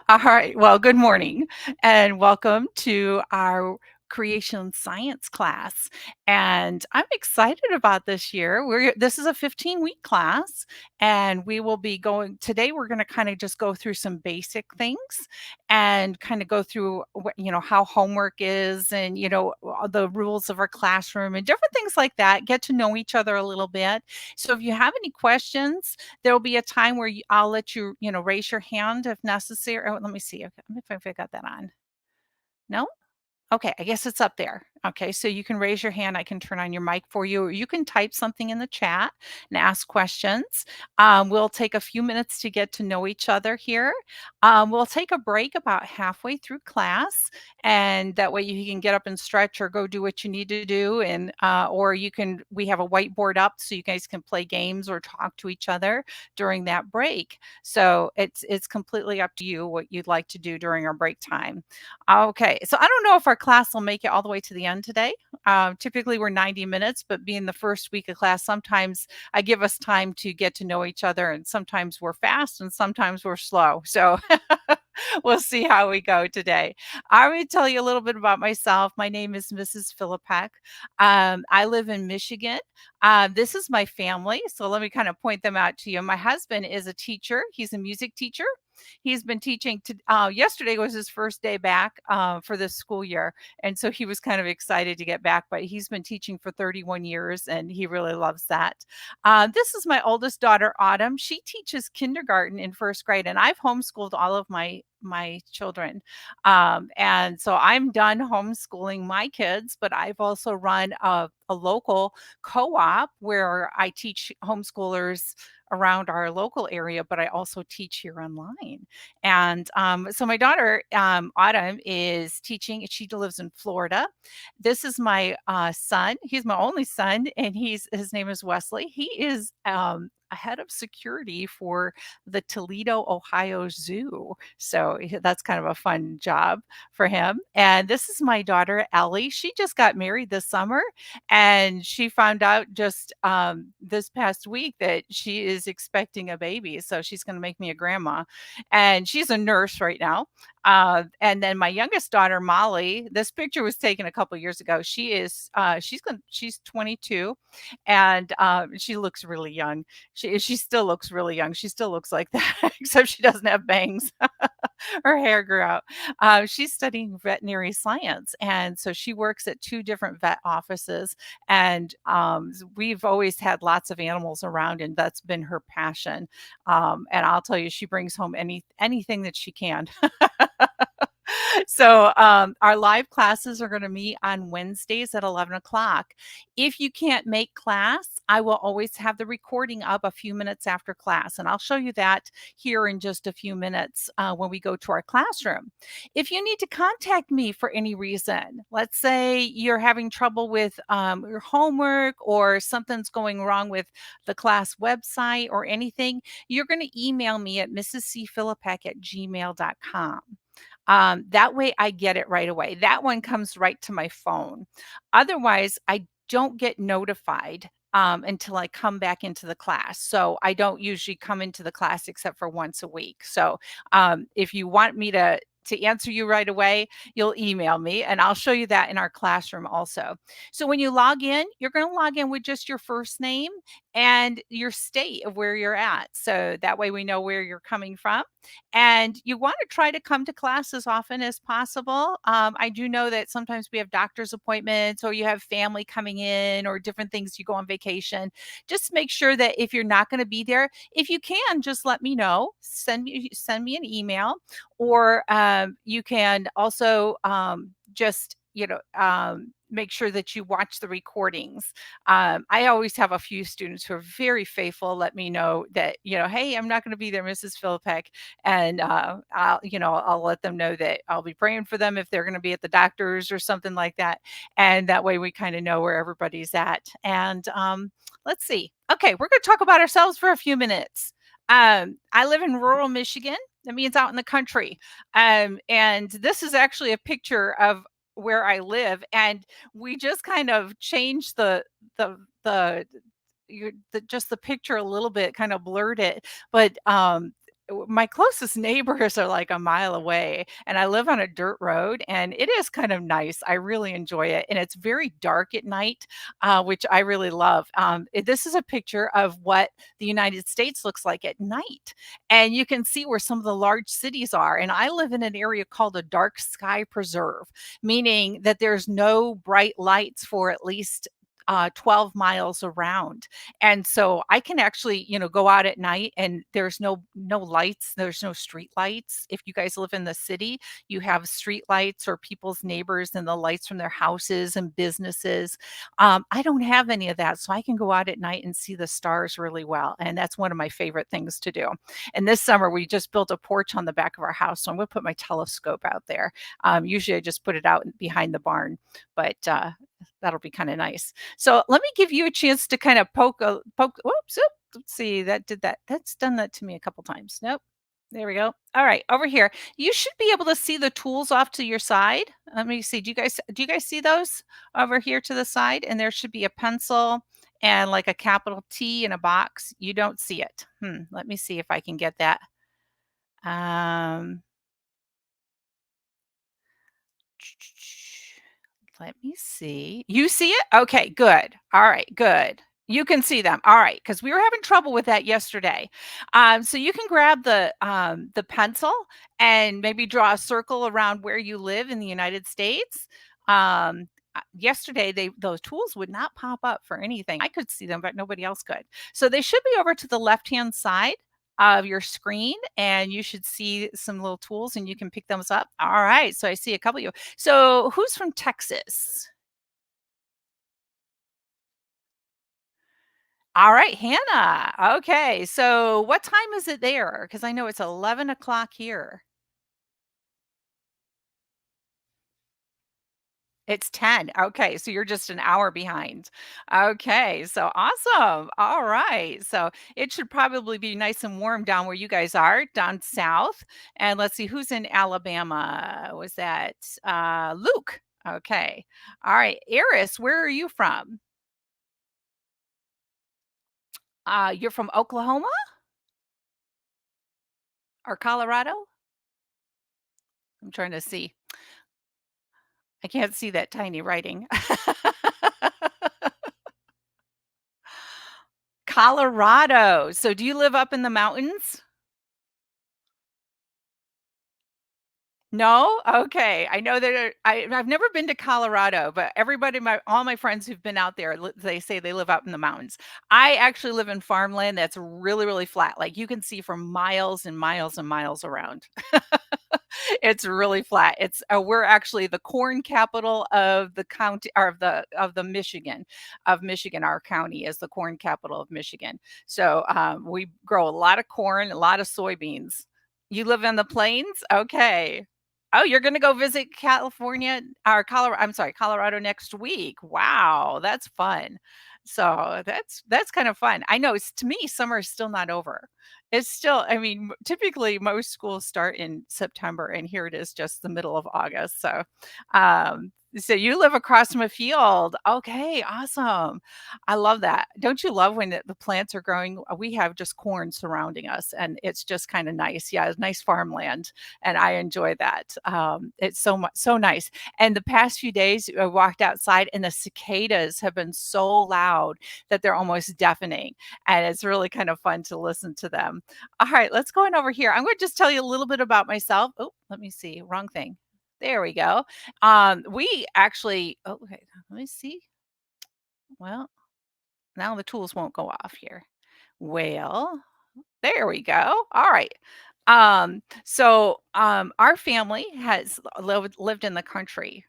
All right. Well, good morning and welcome to our creation science class. And I'm excited about this year. This is a 15-week class and we will be going today we're going to kind of just go through some basic things and kind of go through how homework is and all the rules of our classroom and different things like that. Get to know each other a little bit. So if you have any questions, there'll be a time where I'll let you, raise your hand if necessary. Oh, let me see if I got that on. No? Okay, I guess it's up there. Okay, so you can raise your hand. I can turn on your mic for you, or you can type something in the chat and ask questions. We'll take a few minutes to get to know each other here. We'll take a break about halfway through class, and that way you can get up and stretch or go do what you need to do. And or you can. We have a whiteboard up, so you guys can play games or talk to each other during that break. So it's completely up to you what you'd like to do during our break time. Okay, so I don't know if our class will make it all the way to the end today. Typically, we're 90 minutes, but being the first week of class, sometimes I give us time to get to know each other, and sometimes we're fast and sometimes we're slow. So we'll see how we go today. I'm going to tell you a little bit about myself. My name is Mrs. Filipek. I live in Michigan. This is my family. So let me kind of point them out to you. My husband is a teacher, he's a music teacher. He's been teaching yesterday was his first day back for this school year. And so he was kind of excited to get back, but he's been teaching for 31 years and he really loves that. This is my oldest daughter, Autumn. She teaches kindergarten in first grade, and I've homeschooled all of my children. And so I'm done homeschooling my kids, but I've also run a local co-op where I teach homeschoolers around our local area, but I also teach here online. And so my daughter, Autumn, is teaching. She lives in Florida. This is my son. He's my only son, and his name is Wesley. He is a head of security for the Toledo, Ohio Zoo. So that's kind of a fun job for him. And this is my daughter, Ellie. She just got married this summer, and she found out just this past week that she is expecting a baby. So she's going to make me a grandma. And she's a nurse right now. And then my youngest daughter, Molly, this picture was taken a couple years ago. She's 22, and she looks really young. She still looks really young. She still looks like that, except she doesn't have bangs. Her hair grew out. She's studying veterinary science, and so she works at two different vet offices. And we've always had lots of animals around, and that's been her passion. And I'll tell you, she brings home anything that she can. So our live classes are going to meet on Wednesdays at 11 o'clock. If you can't make class, I will always have the recording up a few minutes after class. And I'll show you that here in just a few minutes when we go to our classroom. If you need to contact me for any reason, let's say you're having trouble with your homework or something's going wrong with the class website or anything, you're going to email me at mrscphilipek@gmail.com. That way I get it right away. That one comes right to my phone. Otherwise, I don't get notified until I come back into the class. So I don't usually come into the class except for once a week. So if you want me to answer you right away, you'll email me and I'll show you that in our classroom also. So when you log in, you're going to log in with just your first name and your state of where you're at. So that way we know where you're coming from. And you want to try to come to class as often as possible. I do know that sometimes we have doctor's appointments or you have family coming in or different things, you go on vacation. Just make sure that if you're not going to be there, if you can, just let me know. Send me an email, or you can also just make sure that you watch the recordings. I always have a few students who are very faithful, let me know that, hey, I'm not going to be there, Mrs. Philippek. And I'll let them know that I'll be praying for them if they're going to be at the doctor's or something like that. And that way we kind of know where everybody's at. And let's see. Okay, we're going to talk about ourselves for a few minutes. I live in rural Michigan. That means out in the country. And this is actually a picture of where I live, and we just kind of changed the just the picture a little bit, kind of blurred it. But my closest neighbors are like a mile away, and I live on a dirt road, and it is kind of nice. I really enjoy it, and it's very dark at night, which I really love. This is a picture of what the United States looks like at night, and you can see where some of the large cities are. And I live in an area called a dark sky preserve, meaning that there's no bright lights for at least 12 miles around. And so I can actually, go out at night and there's no lights, there's no street lights. If you guys live in the city, you have street lights or people's neighbors and the lights from their houses and businesses. I don't have any of that, so I can go out at night and see the stars really well. And that's one of my favorite things to do. And this summer, we just built a porch on the back of our house, so I'm going to put my telescope out there. Usually, I just put it out behind the barn, but that'll be kind of nice. So let me give you a chance to kind of poke. Whoops, let's see. That did that. That's done that to me a couple times. Nope. There we go. All right, over here. You should be able to see the tools off to your side. Let me see. Do you guys see those over here to the side? And there should be a pencil and like a capital T in a box. You don't see it. Let me see if I can get that. Um, Let me see. You see it? Okay, good. All right, good. You can see them. All right, because we were having trouble with that yesterday. So you can grab the pencil and maybe draw a circle around where you live in the United States. Yesterday, those tools would not pop up for anything. I could see them, but nobody else could. So they should be over to the left-hand side of your screen, and you should see some little tools, and you can pick those up. All right, so I see a couple of you. So who's from Texas? All right, Hannah. Okay, so what time is it there? Because I know it's 11 o'clock here. It's 10. Okay, so you're just an hour behind. Okay, so awesome. All right. So it should probably be nice and warm down where you guys are, down south. And let's see who's in Alabama. Was that Luke? Okay. All right. Eris, where are you from? You're from Oklahoma or Colorado? I'm trying to see. I can't see that tiny writing. Colorado. So do you live up in the mountains? No? Okay. I know that I've never been to Colorado, but all my friends who've been out there, they say they live out in the mountains. I actually live in farmland that's really, really flat. Like you can see for miles and miles and miles around. It's really flat. We're actually the corn capital of the county or of the Michigan of Michigan. Our county is the corn capital of Michigan. So we grow a lot of corn, a lot of soybeans. You live in the plains? Okay. Oh, you're gonna go visit California or Colorado, I'm sorry, Colorado next week. Wow, that's fun. So that's kind of fun. I know to me, summer is still not over. It's still, I mean, typically most schools start in September, and here it is just the middle of August. So you live across from a field. Okay, awesome. I love that. Don't you love when the plants are growing? We have just corn surrounding us, and it's just kind of nice. Yeah, it's nice farmland, and I enjoy that. It's so nice. And the past few days, I walked outside, and the cicadas have been so loud that they're almost deafening, and it's really kind of fun to listen to them. All right, let's go on over here. I'm going to just tell you a little bit about myself. Oh, let me see. Wrong thing. There we go. We actually, oh, okay, let me see. Well, now the tools won't go off here. Well, there we go. All right. Our family has lived in the country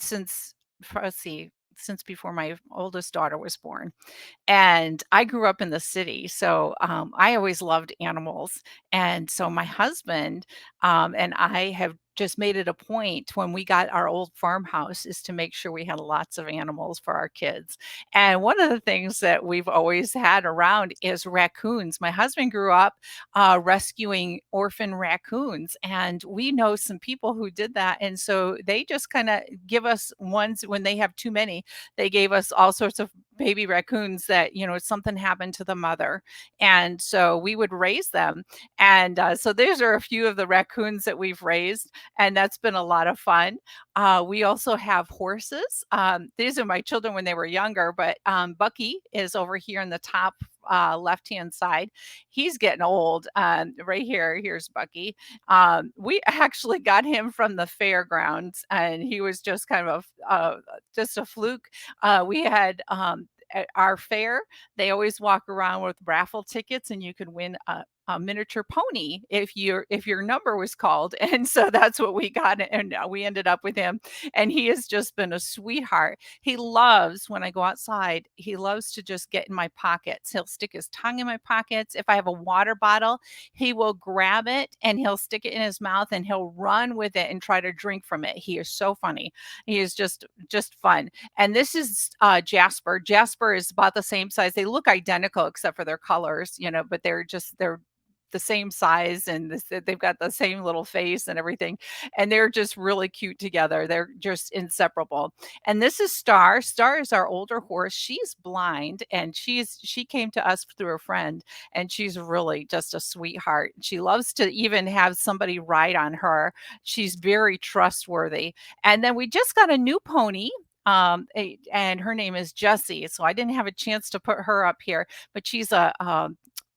since, let's see, since before my oldest daughter was born. And I grew up in the city, so, I always loved animals, and so my husband, and I have just made it a point when we got our old farmhouse is to make sure we had lots of animals for our kids, and one of the things that we've always had around is raccoons. My husband grew up, rescuing orphan raccoons, and we know some people who did that, and so they just kinda give us ones when they have too many, they gave us all sorts of baby raccoons that, something happened to the mother. And so we would raise them. And so those are a few of the raccoons that we've raised. And that's been a lot of fun. We also have horses. These are my children when they were younger, but Bucky is over here in the top left-hand side. He's getting old. Right here, here's Bucky. We actually got him from the fairgrounds, and he was just kind of just a fluke. We had at our fair, they always walk around with raffle tickets, and you could win a miniature pony if your number was called. And so that's what we got, and we ended up with him. And he has just been a sweetheart. He loves when I go outside. He loves to just get in my pockets. He'll stick his tongue in my pockets. If I have a water bottle, he will grab it and he'll stick it in his mouth and he'll run with it and try to drink from it. He is so funny. He is just fun. And this is Jasper. Jasper is about the same size. They look identical except for their colors, but they're the same size, and they've got the same little face and everything. And they're just really cute together. They're just inseparable. And this is Star. Star is our older horse. She's blind, and she came to us through a friend, and she's really just a sweetheart. She loves to even have somebody ride on her. She's very trustworthy. And then we just got a new pony. And her name is Jessie. So I didn't have a chance to put her up here, but she's a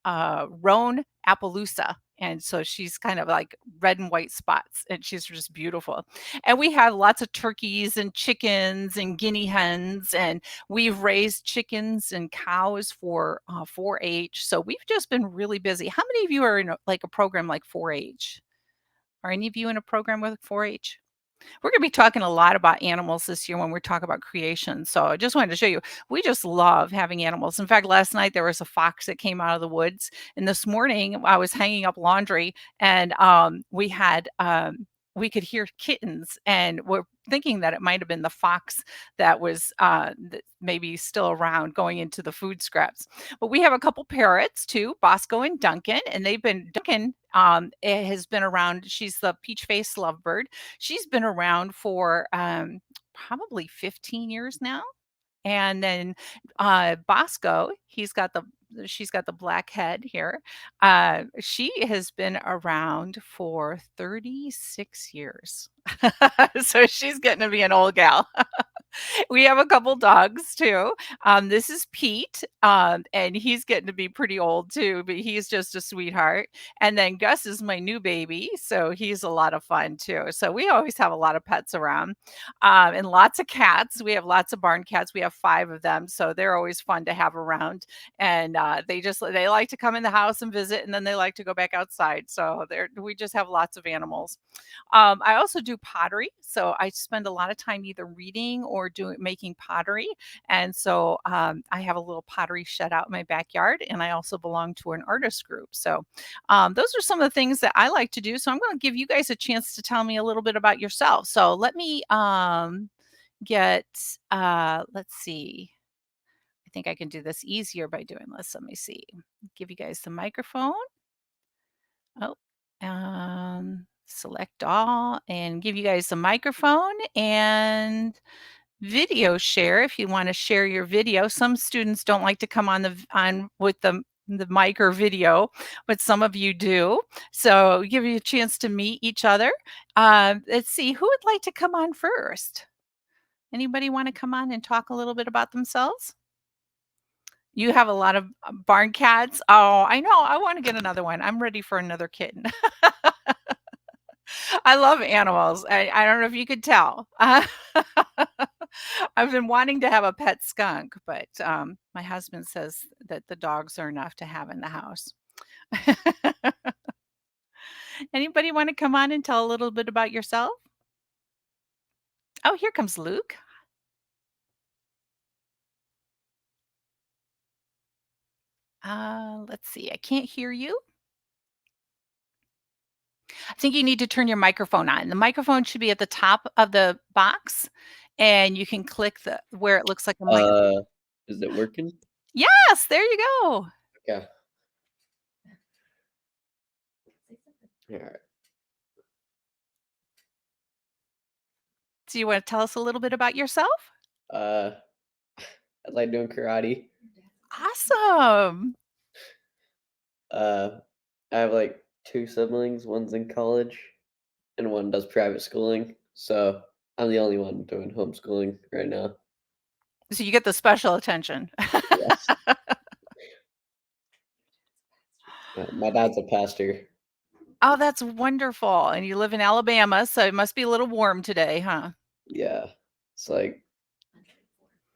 roan Appaloosa. And so she's kind of like red and white spots, and she's just beautiful. And we have lots of turkeys and chickens and guinea hens, and we've raised chickens and cows for 4-H. So we've just been really busy. How many of you are in like a program like 4-H? Are any of you in a program with 4-H? We're going to be talking a lot about animals this year when we talk about creation. So I just wanted to show you, we just love having animals. In fact, last night there was a fox that came out of the woods. And this morning I was hanging up laundry, and we could hear kittens, and we're thinking that it might have been the fox that was maybe still around going into the food scraps. But we have a couple parrots too, Bosco and Duncan, and Duncan has been around. She's the peach face lovebird. She's been around for probably 15 years now. And then Bosco, she's got the black head here. She has been around for 36 years. So she's getting to be an old gal. We have a couple dogs too. This is Pete, and he's getting to be pretty old too, but he's just a sweetheart. And then Gus is my new baby, so he's a lot of fun too. So we always have a lot of pets around, and lots of cats. We have lots of barn cats. We have 5 of them, so they're always fun to have around. And they like to come in the house and visit, and then they like to go back outside. So we just have lots of animals. I also do pottery, so I spend a lot of time either reading or making pottery. And so I have a little pottery shed out in my backyard, and I also belong to an artist group. So those are some of the things that I like to do. So I'm going to give you guys a chance to tell me a little bit about yourself. So let me get, let's see. I think I can do this easier by doing this. Let me see. Give you guys the microphone. Oh, select all and give you guys the microphone and video share if you want to share your video. Some students don't like to come on with the mic or video, but some of you do. So give you a chance to meet each other. Let's see, who would like to come on first? Anybody want to come on and talk a little bit about themselves? You have a lot of barn cats. Oh, I know. I want to get another one. I'm ready for another kitten. I love animals. I don't know if you could tell. I've been wanting to have a pet skunk, but my husband says that the dogs are enough to have in the house. Anybody want to come on and tell a little bit about yourself? Oh, here comes Luke. Let's see. I can't hear you. I think you need to turn your microphone on. The microphone should be at the top of the box, and you can click where it looks like a mic. Is it working? Yes, there you go. Okay. All right. Do you want to tell us a little bit about yourself? Uh, I like doing karate. Awesome. Uh, I have like two siblings. One's in college, and one does private schooling. So I'm the only one doing homeschooling right now. So you get the special attention. Yes. My dad's a pastor. Oh, that's wonderful. And you live in Alabama, so it must be a little warm today, huh? Yeah, it's like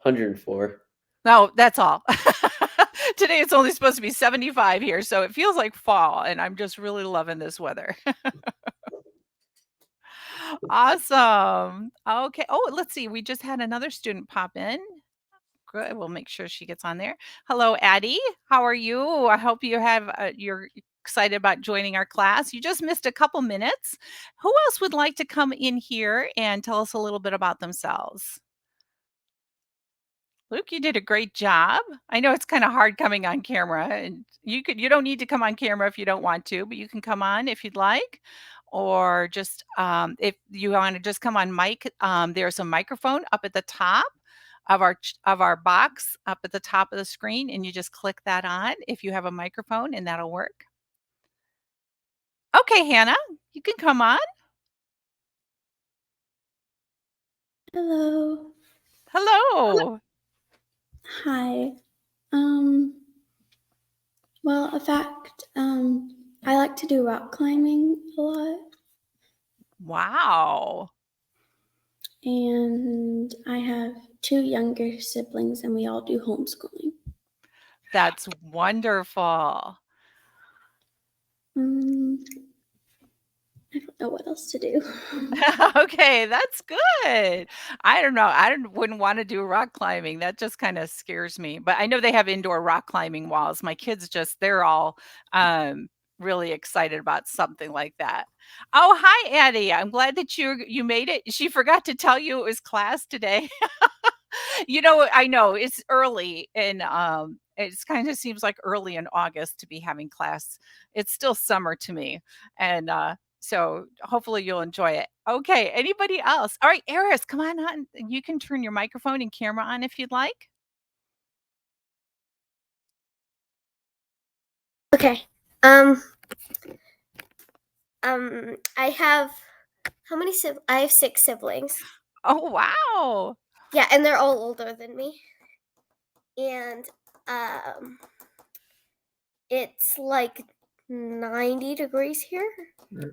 104. No, that's all. Today it's only supposed to be 75 here, so it feels like fall, and I'm just really loving this weather. Awesome. Okay. Oh, let's see. We just had another student pop in. Good. We'll make sure she gets on there. Hello, Addie. How are you? I hope you're excited about joining our class. You just missed a couple minutes. Who else would like to come in here and tell us a little bit about themselves? Luke, you did a great job. I know it's kind of hard coming on camera, and you don't need to come on camera if you don't want to, but you can come on if you'd like. Or just if you want to just come on mic, there's a microphone up at the top of our box up at the top of the screen, and you just click that on if you have a microphone, and that'll work. Okay, Hannah, you can come on. Hello. Hello. Hi. Well, in fact, I like to do rock climbing a lot, Wow. and I have two younger siblings, and we all do homeschooling. That's wonderful. I don't know what else to do. Okay, that's good. I don't know. Wouldn't want to do rock climbing. That just kind of scares me. But I know they have indoor rock climbing walls. My kids they're all really excited about something like that. Oh, hi, Addie. I'm glad that you made it. She forgot to tell you it was class today. I know it's early and it's kind of seems like early in August to be having class. It's still summer to me. And so hopefully you'll enjoy it. Okay, anybody else? All right, Eris, come on on. You can turn your microphone and camera on if you'd like. Okay. I have I have six siblings. Oh, wow. Yeah, and they're all older than me. And it's like 90 degrees here.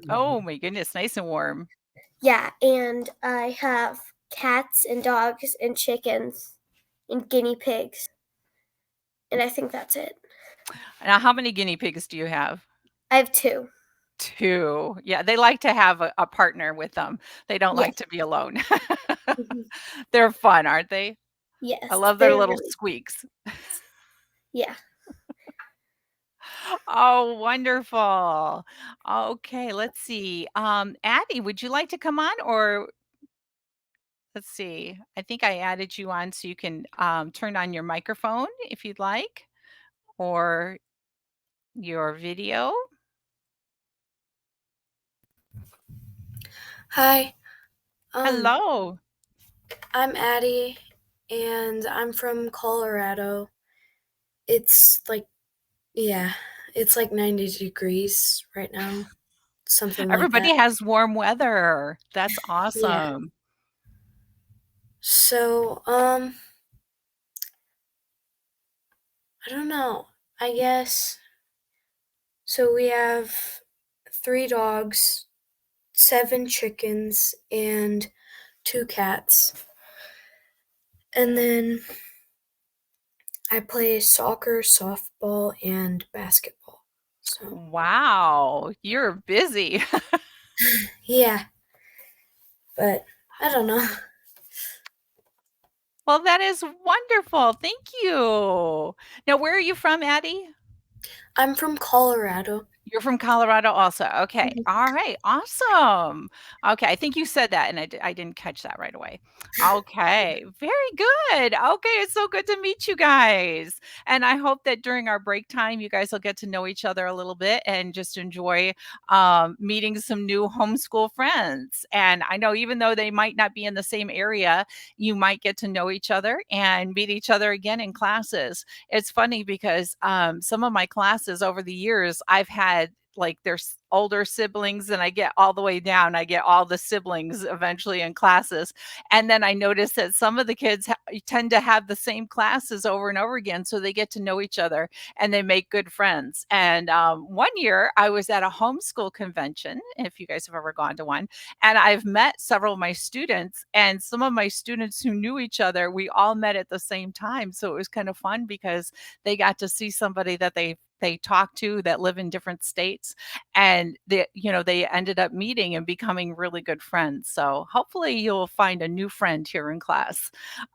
Oh my goodness, nice and warm. Yeah, and I have cats and dogs and chickens and guinea pigs. And I think that's it. Now, how many guinea pigs do you have? I have two. Two. Yeah, they like to have a partner with them. They don't Yes. like to be alone. Mhm. They're fun, aren't they? I Yes, love their they're little really. squeaks. Yeah. Oh, wonderful. Okay, let's see. Addie, would you like to come on or let's see. I think I added you on so you can turn on your microphone if you'd like or your video. Hi, Hello. I'm Addie, and I'm from Colorado. It's like, yeah, it's like 90 degrees right now, something like that. Everybody has warm weather. That's Yeah. awesome. So, I don't know. I guess. So we have 3 dogs, 7 chickens, and 2 cats. And then I play soccer, softball, and basketball. So, Wow, you're busy. yeah, but I don't know. Well, that is wonderful. Thank you. Now, where are you from, Addie? I'm from Colorado. You're from Colorado also. Okay. Mhm. All right. Awesome. Okay. I think you said that and I didn't catch that right away. Okay. Very good. Okay. It's so good to meet you guys. And I hope that during our break time, you guys will get to know each other a little bit and just enjoy meeting some new homeschool friends. And I know even though they might not be in the same area, you might get to know each other and meet each other again in classes. It's funny because some of my classes over the years, I've had like there's older siblings and I get all the way down. I get all the siblings eventually in classes. And then I notice that some of the kids tend to have the same classes over and over again. So they get to know each other and they make good friends. And one year I was at a homeschool convention, if you guys have ever gone to one, and I've met several of my students and some of my students who knew each other, we all met at the same time. So it was kind of fun because they got to see somebody that they talk to that live in different states and they ended up meeting and becoming really good friends. So hopefully you'll find a new friend here in class.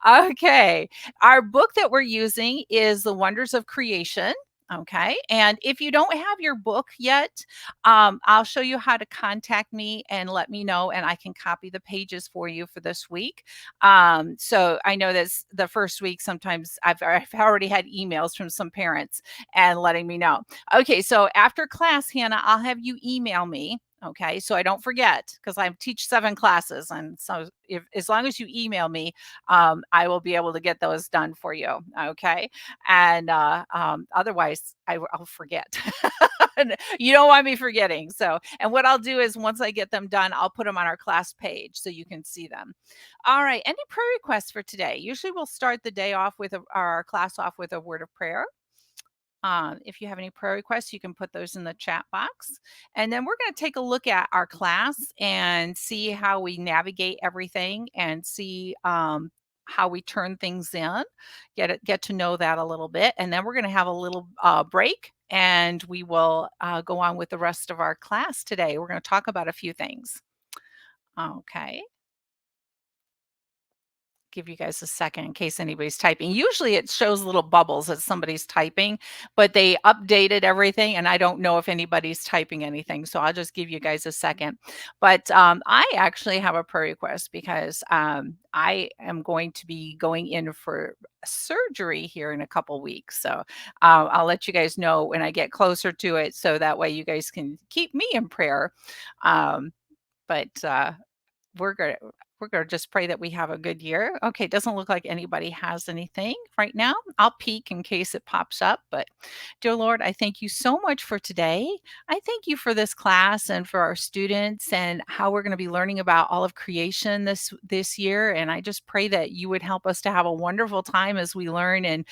Okay, our book that we're using is The Wonders of Creation. Okay, and if you don't have your book yet, I'll show you how to contact me and let me know, and I can copy the pages for you for this week. So I know that's the first week. Sometimes I've already had emails from some parents and letting me know. Okay, so after class, Hannah, I'll have you email me. Okay, so I don't forget because I teach 7 classes, and so if as long as you email me, I will be able to get those done for you. Okay, and otherwise I'll forget. You don't want me forgetting. So, and what I'll do is once I get them done, I'll put them on our class page so you can see them. All right, any prayer requests for today? Usually we'll start the day off with our class off with a word of prayer. If you have any prayer requests, you can put those in the chat box. And then we're going to take a look at our class and see how we navigate everything and see how we turn things in, get to know that a little bit. And then we're going to have a little break and we will go on with the rest of our class today. We're going to talk about a few things. Okay. Give you guys a second in case anybody's typing. Usually it shows little bubbles that somebody's typing, but they updated everything and I don't know if anybody's typing anything. So I'll just give you guys a second. But I actually have a prayer request because I am going to be going in for surgery here in a couple weeks. So I'll let you guys know when I get closer to it so that way you guys can keep me in prayer. But we're gonna we're gonna just pray that we have a good year. Okay, it doesn't look like anybody has anything right now. I'll peek in case it pops up. But dear Lord, I thank you so much for today. I thank you for this class and for our students and how we're going to be learning about all of creation this year. And I just pray that you would help us to have a wonderful time as we learn and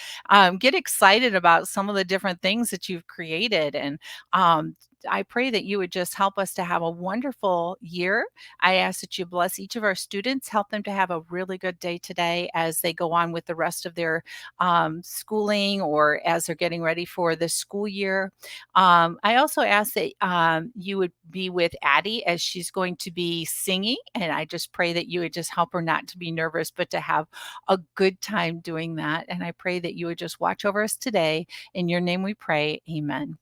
get excited about some of the different things that you've created. And I pray that you would just help us to have a wonderful year. I ask that you bless each of our students, help them to have a really good day today as they go on with the rest of their schooling or as they're getting ready for the school year. I also ask that you would be with Addie as she's going to be singing. And I just pray that you would just help her not to be nervous, but to have a good time doing that. And I pray that you would just watch over us today. In your name we pray. Amen.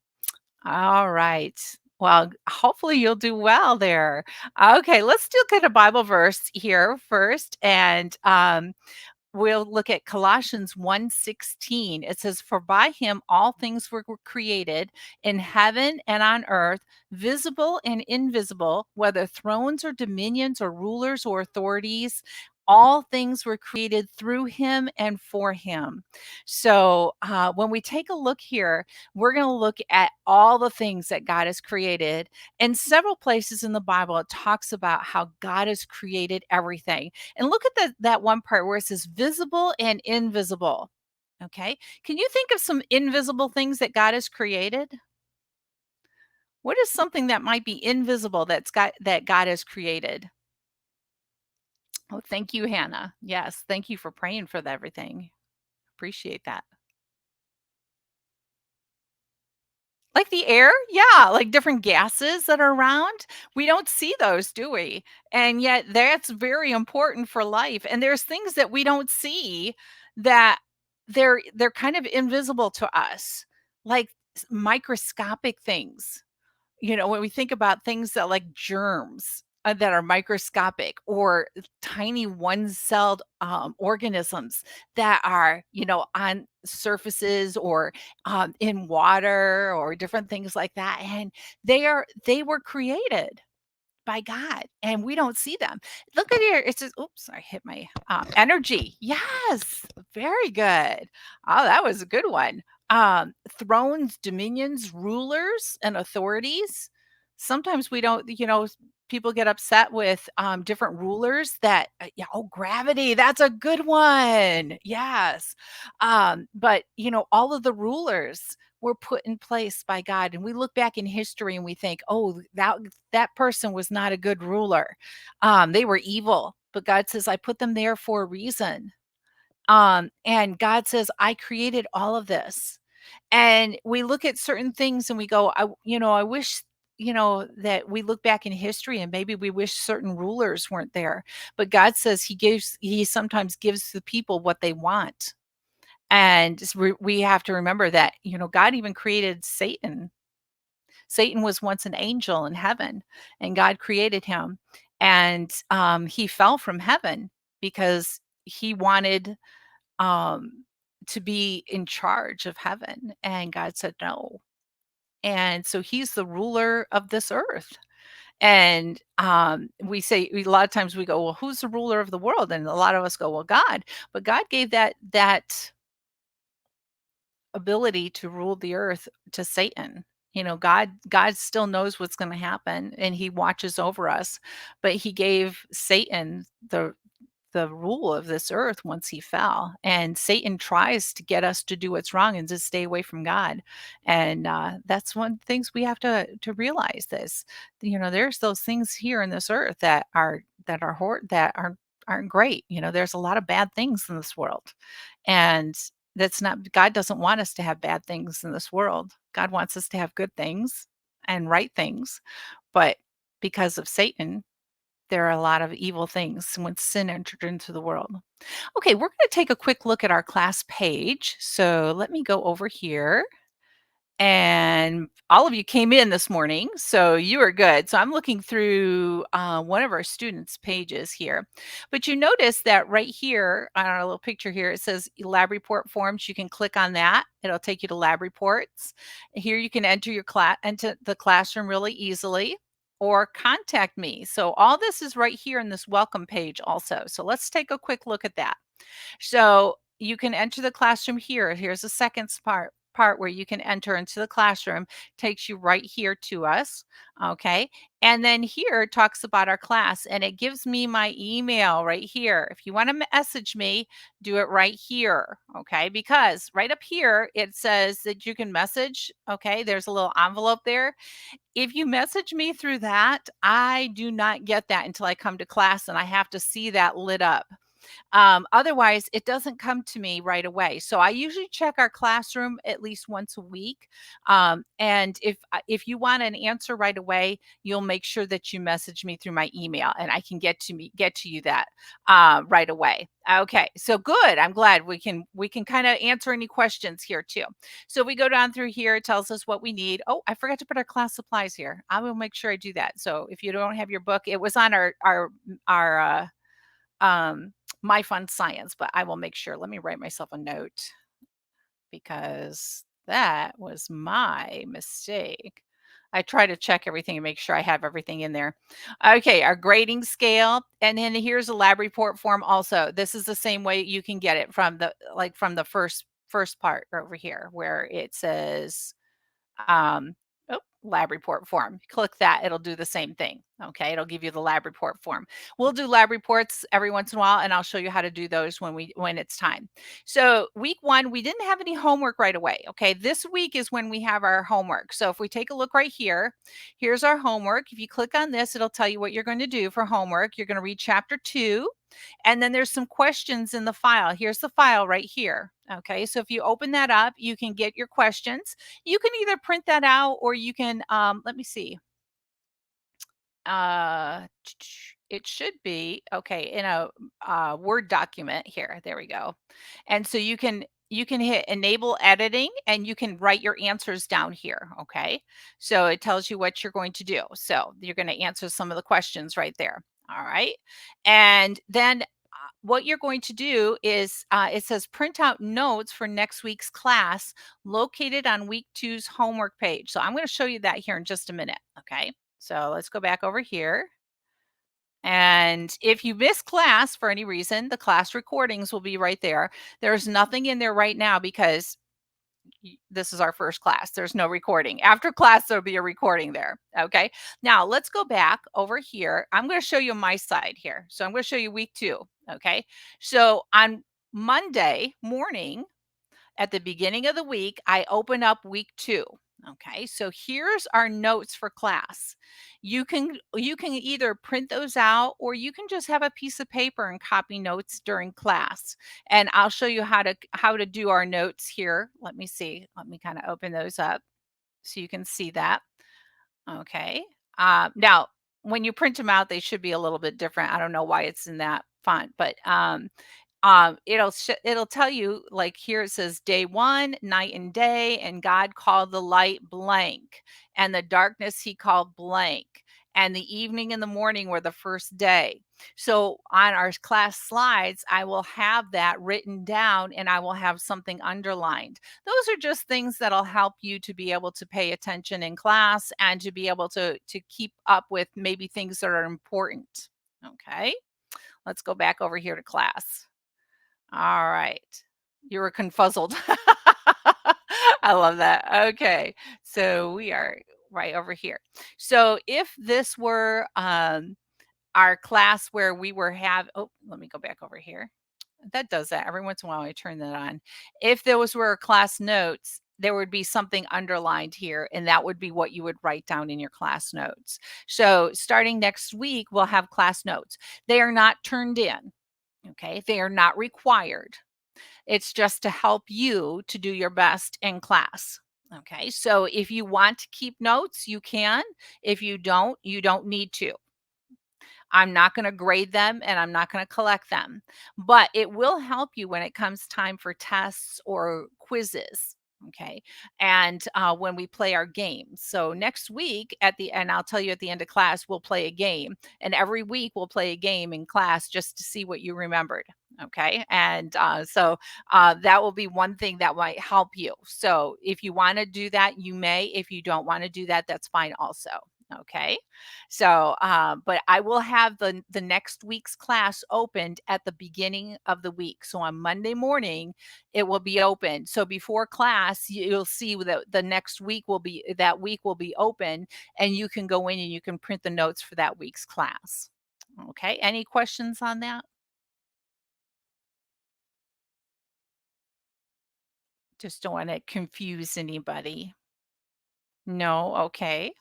All right. Well, hopefully you'll do well there. Okay, let's look at a Bible verse here first. And we'll look at Colossians 1:16. It says, "For by him all things were created in heaven and on earth, visible and invisible, whether thrones or dominions or rulers or authorities. All things were created through him and for him." So when we take a look here, we're going to look at all the things that God has created. In several places in the Bible, it talks about how God has created everything. And look at that one part where it says visible and invisible. Okay. Can you think of some invisible things that God has created? What is something that might be invisible that God has created? Oh, thank you, Hannah. Yes, thank you for praying for everything. Appreciate that. Like the air? Yeah, like different gases that are around. We don't see those, do we? And yet that's very important for life. And there's things that we don't see that they're kind of invisible to us. Like microscopic things. When we think about things that like germs that are microscopic, or tiny one-celled organisms that are, on surfaces, or in water, or different things like that. And they were created by God, and we don't see them. Look at here. It says, oops, I hit my energy. Yes, very good. Oh, that was a good one. Thrones, dominions, rulers, and authorities. Sometimes we don't, people get upset with different rulers that, yeah, oh, gravity, that's a good one. Yes. But, all of the rulers were put in place by God. And we look back in history and we think, oh, that person was not a good ruler. They were evil. But God says, I put them there for a reason. And God says, I created all of this. And we look at certain things and we go, I wish, that we look back in history and maybe we wish certain rulers weren't there. But God says he sometimes gives the people what they want. And we have to remember that, God even created Satan. Satan was once an angel in heaven, and God created him. And he fell from heaven because he wanted to be in charge of heaven. And God said no. And so he's the ruler of this earth. And we say, a lot of times we go, well, who's the ruler of the world? And a lot of us go, well, God. But God gave that ability to rule the earth to Satan. God still knows what's going to happen, and he watches over us, but he gave Satan the rule of this earth once he fell. And Satan tries to get us to do what's wrong and to stay away from God. And that's one of the things we have to realize this. There's those things here in this earth that aren't great. There's a lot of bad things in this world. And that's not God doesn't want us to have bad things in this world. God wants us to have good things and right things. But because of Satan, there are a lot of evil things when sin entered into the world. Okay, we're going to take a quick look at our class page. So let me go over here. And all of you came in this morning, so you are good. So I'm looking through one of our students' pages here. But you notice that right here on our little picture here, it says lab report forms. You can click on that. It'll take you to lab reports. Here you can enter into the classroom really easily, or contact me. So all this is right here in this welcome page also. So let's take a quick look at that. So you can enter the classroom here. Here's the second part where you can enter into the classroom. Takes you right here to us. Okay. And then here it talks about our class, and it gives me my email right here. If you want to message me, do it right here. Okay. Because right up here, it says that you can message. Okay. There's a little envelope there. If you message me through that, I do not get that until I come to class, and I have to see that lit up. Otherwise, it doesn't come to me right away. So I usually check our classroom at least once a week. And if you want an answer right away, you'll make sure that you message me through my email, and I can get to you that right away. Okay, so good. I'm glad we can kind of answer any questions here too. So we go down through here. It tells us what we need. Oh, I forgot to put our class supplies here. I will make sure I do that. So if you don't have your book, it was on our My Fun Science, but I will make sure. Let me write myself a note, because that was my mistake. I try to check everything and make sure I have everything in there. Okay, our grading scale, and then here's a lab report form also. This is the same way you can get it from the first part over here where it says lab report form. Click that, it'll do the same thing. Okay, it'll give you the lab report form. We'll do lab reports every once in a while, and I'll show you how to do those when it's time. So week 1, we didn't have any homework right away. Okay, this week is when we have our homework. So if we take a look right here, here's our homework. If you click on this, it'll tell you what you're going to do for homework. You're going to read chapter 2. And then there's some questions in the file. Here's the file right here. Okay, so if you open that up, you can get your questions. You can either print that out, or you can, let me see. It should be, okay, in a Word document here. There we go. And so you can you can hit enable editing and you can write your answers down here. Okay. So it tells you what you're going to do. So you're going to answer some of the questions right there. All right. And then what you're going to do is it says print out notes for next week's class located on week 2's homework page. So I'm going to show you that here in just a minute. Okay. So let's go back over here. And if you miss class for any reason, the class recordings will be right there. There's nothing in there right now because this is our first class. There's no recording. After class, there'll be a recording there. Okay. Now let's go back over here. I'm going to show you my side here. So I'm going to show you week 2. Okay. So on Monday morning, at the beginning of the week, I open up week 2. Okay, so here's our notes for class. You can either print those out or you can just have a piece of paper and copy notes during class. And I'll show you how to do our notes here. Let me see. Let me kind of open those up so you can see that. Okay. Now, when you print them out, they should be a little bit different. I don't know why it's in that font, but it'll tell you, like here it says day 1, night and day, and God called the light blank, and the darkness he called blank, and the evening and the morning were the first day. So on our class slides, I will have that written down and I will have something underlined. Those are just things that'll help you to be able to pay attention in class and to be able to keep up with maybe things that are important. Okay, let's go back over here to class. All right. You were confuzzled. I love that. Okay. So we are right over here. So if this were our class where we were let me go back over here. That does that. Every once in a while I turn that on. If those were class notes, there would be something underlined here, and that would be what you would write down in your class notes. So starting next week, we'll have class notes. They are not turned in. Okay. They are not required. It's just to help you to do your best in class. Okay. So if you want to keep notes, you can. If you don't need to. I'm not going to grade them and I'm not going to collect them, but it will help you when it comes time for tests or quizzes. Okay. And when we play our games. So next week and I'll tell you at the end of class, we'll play a game. And every week we'll play a game in class just to see what you remembered. Okay. And so that will be one thing that might help you. So if you want to do that, you may. If you don't want to do that, that's fine also. Okay. So, but I will have the next week's class opened at the beginning of the week. So on Monday morning, it will be open. So before class, you'll see that the next week will be open, and you can go in and you can print the notes for that week's class. Okay. Any questions on that? Just don't want to confuse anybody. No. Okay.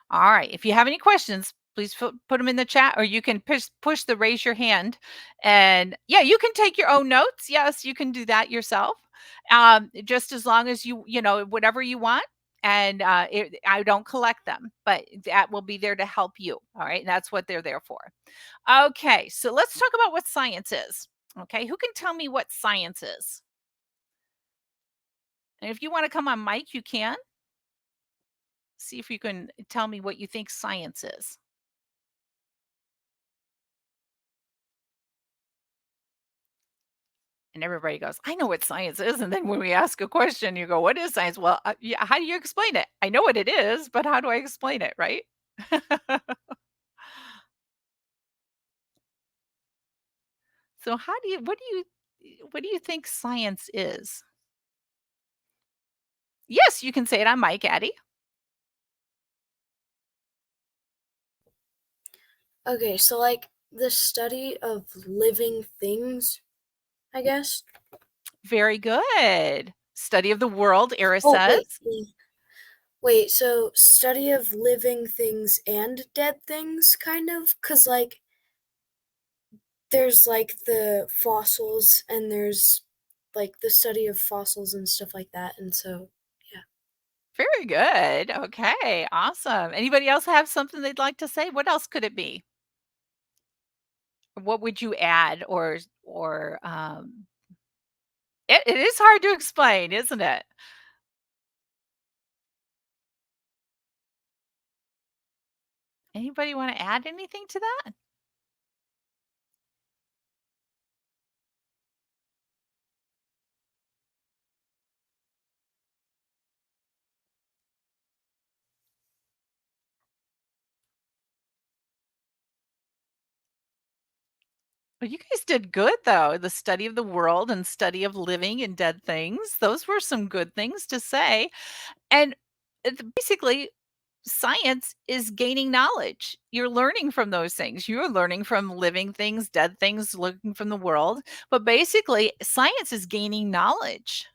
All right. If you have any questions, please put them in the chat, or you can push the raise your hand. And yeah, you can take your own notes. Yes, you can do that yourself. Just as long as you know, whatever you want. And I don't collect them, but that will be there to help you. All right. That's what they're there for. Okay. So let's talk about what science is. Okay. Who can tell me what science is? And if you want to come on mic, you can. See if you can tell me what you think science is. And everybody goes, I know what science is. And then when we ask a question, you go, what is science? Well, yeah, how do you explain it? I know what it is, but how do I explain it? Right. So what do you think science is? Yes, you can say it on mic, Addie. Okay, so like the study of living things, I guess. Very good. Study of the world, Era Oh, says. wait, so study of living things and dead things, kind of? Because, like, there's, like, the fossils, and there's, like, the study of fossils and stuff like that, and so, yeah. Very good. Okay, awesome. Anybody else have something they'd like to say? What else could it be? What would you add or It is hard to explain, isn't it? Anybody want to add anything to that? Well, you guys did good though. The study of the world and study of living and dead things. Those were some good things to say. And basically, science is gaining knowledge. You're learning from those things. You're learning from living things, dead things, looking from the world. But basically, science is gaining knowledge.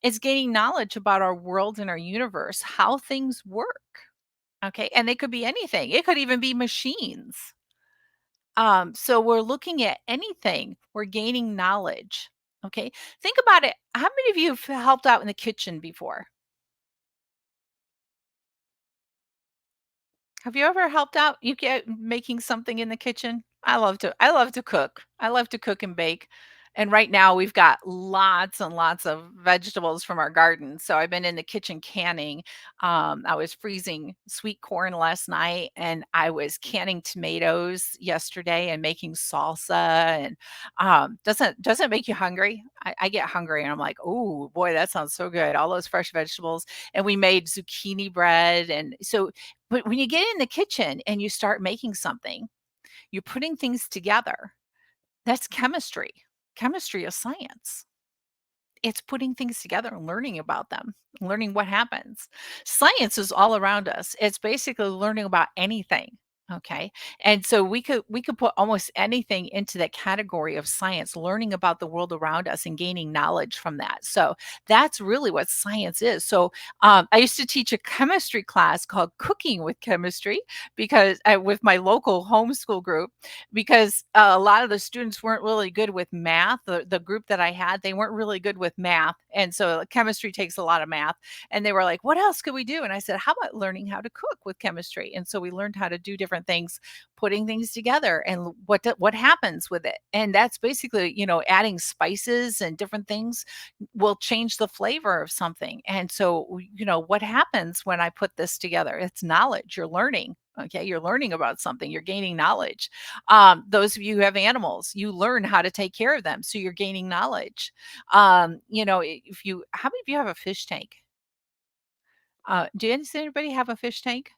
It's gaining knowledge about our world and our universe, how things work. Okay. And it could be anything, it could even be machines. So we're looking at anything, we're gaining knowledge. Okay. Think about it. How many of you have helped out in the kitchen before? Have you ever helped out? You get making something in the kitchen? I love to cook. I love to cook and bake. And right now we've got lots and lots of vegetables from our garden. So I've been in the kitchen canning. I was freezing sweet corn last night and I was canning tomatoes yesterday and making salsa. And doesn't it make you hungry? I get hungry and I'm like, oh boy, that sounds so good. All those fresh vegetables. And we made zucchini bread. And so but when you get in the kitchen and you start making something, you're putting things together. That's chemistry. Chemistry is science. It's putting things together and learning about them, learning what happens. Science is all around us. It's basically learning about anything. Okay. And so we could put almost anything into that category of science, learning about the world around us and gaining knowledge from that. So that's really what science is. So I used to teach a chemistry class called Cooking with Chemistry because with my local homeschool group, because a lot of the students weren't really good with math. The group that I had, they weren't really good with math. And so chemistry takes a lot of math. And they were like, what else could we do? And I said, how about learning how to cook with chemistry? And so we learned how to do different things, putting things together and what happens with it. And that's basically, adding spices and different things will change the flavor of something. And so, what happens when I put this together? It's knowledge. You're learning. Okay. You're learning about something. You're gaining knowledge. Those of you who have animals, you learn how to take care of them. So you're gaining knowledge. How many of you have a fish tank? Does anybody have a fish tank?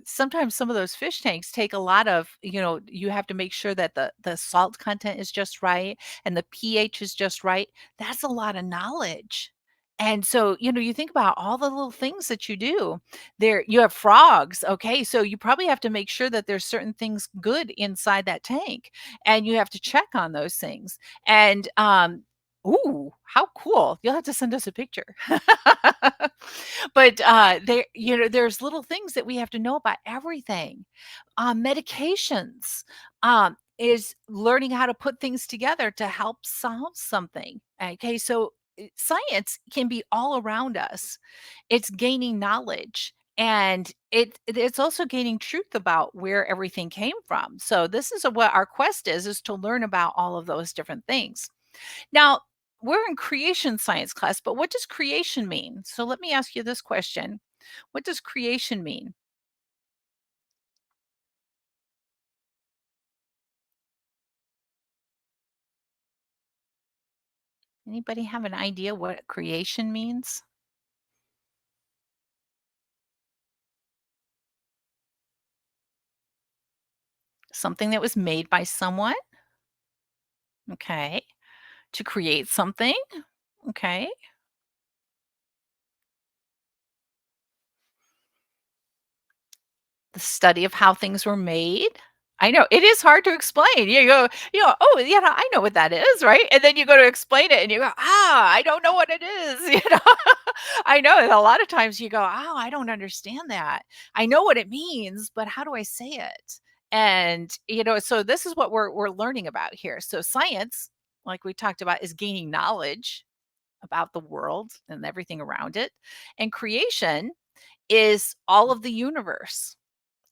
Sometimes some of those fish tanks take a lot of, you have to make sure that the salt content is just right and the pH is just right. That's a lot of knowledge. And so, you think about all the little things that you do. There, you have frogs. Okay. So you probably have to make sure that there's certain things good inside that tank. And you have to check on those things. And ooh, how cool. You'll have to send us a picture. But there's little things that we have to know about everything. Medications is learning how to put things together to help solve something. Okay, so science can be all around us. It's gaining knowledge. And it's also gaining truth about where everything came from. So this is what our quest is to learn about all of those different things. Now, we're in creation science class, but what does creation mean? So let me ask you this question. What does creation mean? Anybody have an idea what creation means? Something that was made by someone? Okay. To create something? Okay. The study of how things were made? I know, it is hard to explain. You go, "Oh, yeah, I know what that is," right? And then you go to explain it and you go, I don't know what it is," I know, and a lot of times you go, "Oh, I don't understand that. I know what it means, but how do I say it?" And, so this is what we're learning about here. So science, like we talked about, is gaining knowledge about the world and everything around it, and creation is all of the universe.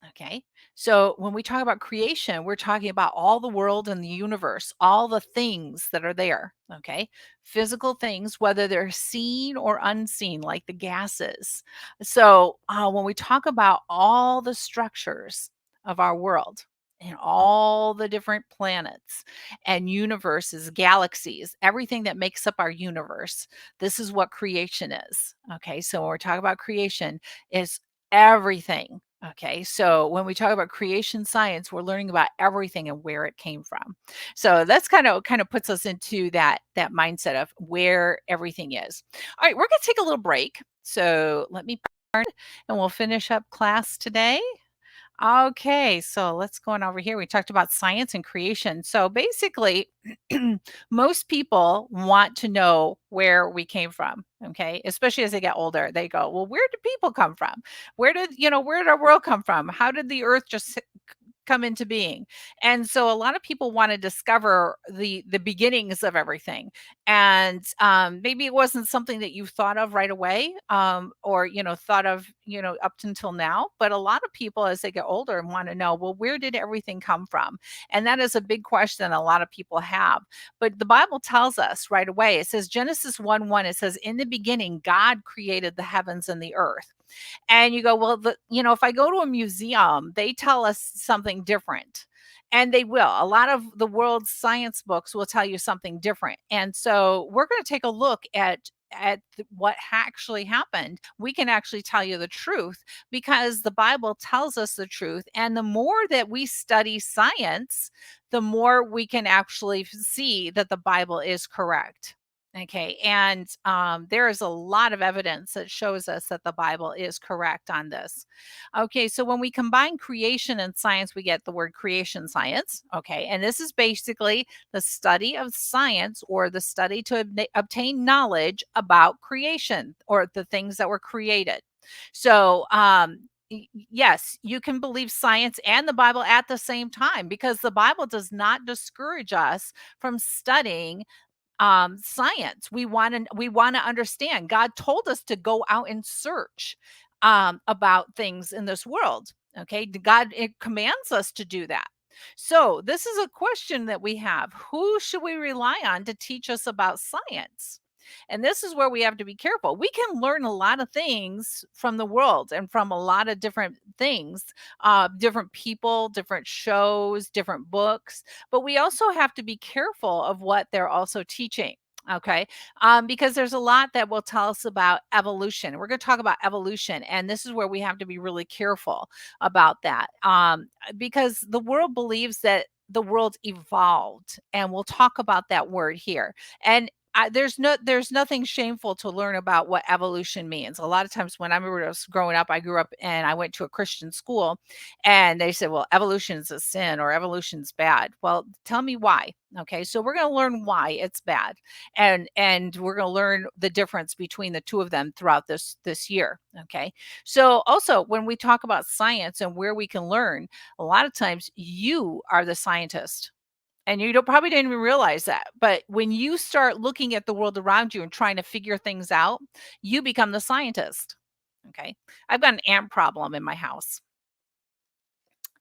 Okay. So when we talk about creation, we're talking about all the world and the universe, all the things that are there. Okay. Physical things, whether they're seen or unseen, like the gases. So when we talk about all the structures of our world, and all the different planets and universes, galaxies, everything that makes up our universe, this is what creation is. Okay. So when we're talking about creation, is everything. Okay, so when we talk about creation science, we're learning about everything and where it came from. So that's kind of puts us into that mindset of where everything is. All right, we're going to take a little break. So let me and we'll finish up class today. Okay, so let's go on over here. We talked about science and creation. So basically, most people want to know where we came from. Okay, especially as they get older, they go, "Well, where did people come from? Where did our world come from? How did the Earth just come into being?" And so a lot of people want to discover the beginnings of everything. And maybe it wasn't something that you thought of right away, or thought of up until now. But a lot of people, as they get older, want to know, well, where did everything come from? And that is a big question a lot of people have. But the Bible tells us right away. It says Genesis 1:1. It says, "In the beginning, God created the heavens and the earth." And you go, well, if I go to a museum, they tell us something different. And they will. A lot of the world's science books will tell you something different. And so we're going to take a look at what actually happened. We can actually tell you the truth because the Bible tells us the truth. And the more that we study science, the more we can actually see that the Bible is correct. Okay. And there is a lot of evidence that shows us that the Bible is correct on this. Okay. So when we combine creation and science, we get the word creation science. Okay. And this is basically the study of science or the study to obtain knowledge about creation or the things that were created. So, yes, you can believe science and the Bible at the same time because the Bible does not discourage us from studying science. We want to understand. God told us to go out and search about things in this world. Okay, God, it commands us to do that. So this is a question that we have: who should we rely on to teach us about science? And this is where we have to be careful. We can learn a lot of things from the world and from a lot of different things, different people, different shows, different books, but we also have to be careful of what they're also teaching. Okay. Because there's a lot that will tell us about evolution. We're going to talk about evolution. And this is where we have to be really careful about that. Because the world believes that the world evolved. And we'll talk about that word here. And there's nothing shameful to learn about what evolution means. A lot of times when I was growing up, I grew up and I went to a Christian school, and they said, well, evolution is a sin or evolution's bad. Well, tell me why. Okay, so we're going to learn why it's bad, and we're going to learn the difference between the two of them throughout this year. Okay, so also when we talk about science and where we can learn, a lot of times you are the scientist. And you probably didn't even realize that. But when you start looking at the world around you and trying to figure things out, you become the scientist. Okay. I've got an ant problem in my house.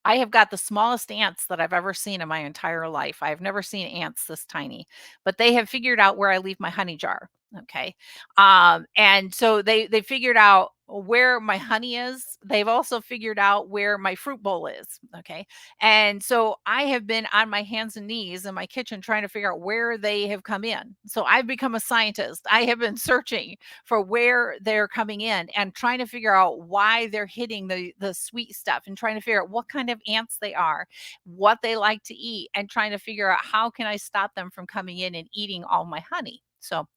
I have got the smallest ants that I've ever seen in my entire life. I've never seen ants this tiny, but they have figured out where I leave my honey jar. Okay. And so they figured out where my honey is. They've also figured out where my fruit bowl is. Okay. And so I have been on my hands and knees in my kitchen trying to figure out where they have come in. So I've become a scientist. I have been searching for where they're coming in and trying to figure out why they're hitting the sweet stuff and trying to figure out what kind of ants they are, what they like to eat, and trying to figure out how can I stop them from coming in and eating all my honey. So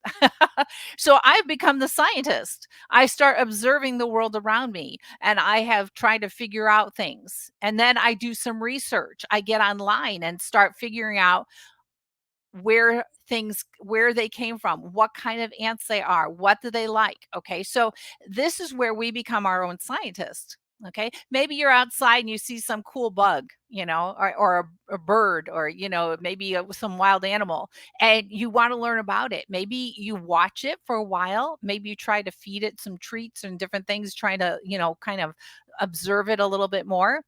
so I've become the scientist. I start observing the world around me and I have tried to figure out things. And then I do some research. I get online and start figuring out where they came from, what kind of ants they are, what do they like. Okay, so this is where we become our own scientist. Okay, maybe you're outside and you see some cool bug, or a bird, or maybe some wild animal, and you want to learn about it. Maybe you watch it for a while, maybe you try to feed it some treats and different things, trying to kind of observe it a little bit more.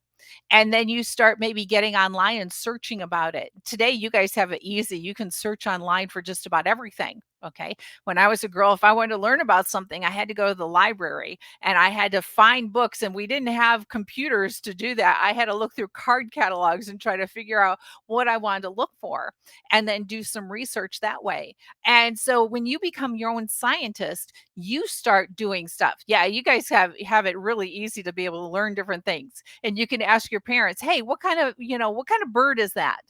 And then you start maybe getting online and searching about it. Today, you guys have it easy. You can search online for just about everything. Okay. When I was a girl, if I wanted to learn about something, I had to go to the library and I had to find books, and we didn't have computers to do that. I had to look through card catalogs and try to figure out what I wanted to look for and then do some research that way. And so when you become your own scientist, you start doing stuff. Yeah, you guys have it really easy to be able to learn different things. And you can ask your parents, "Hey, what kind of bird is that?"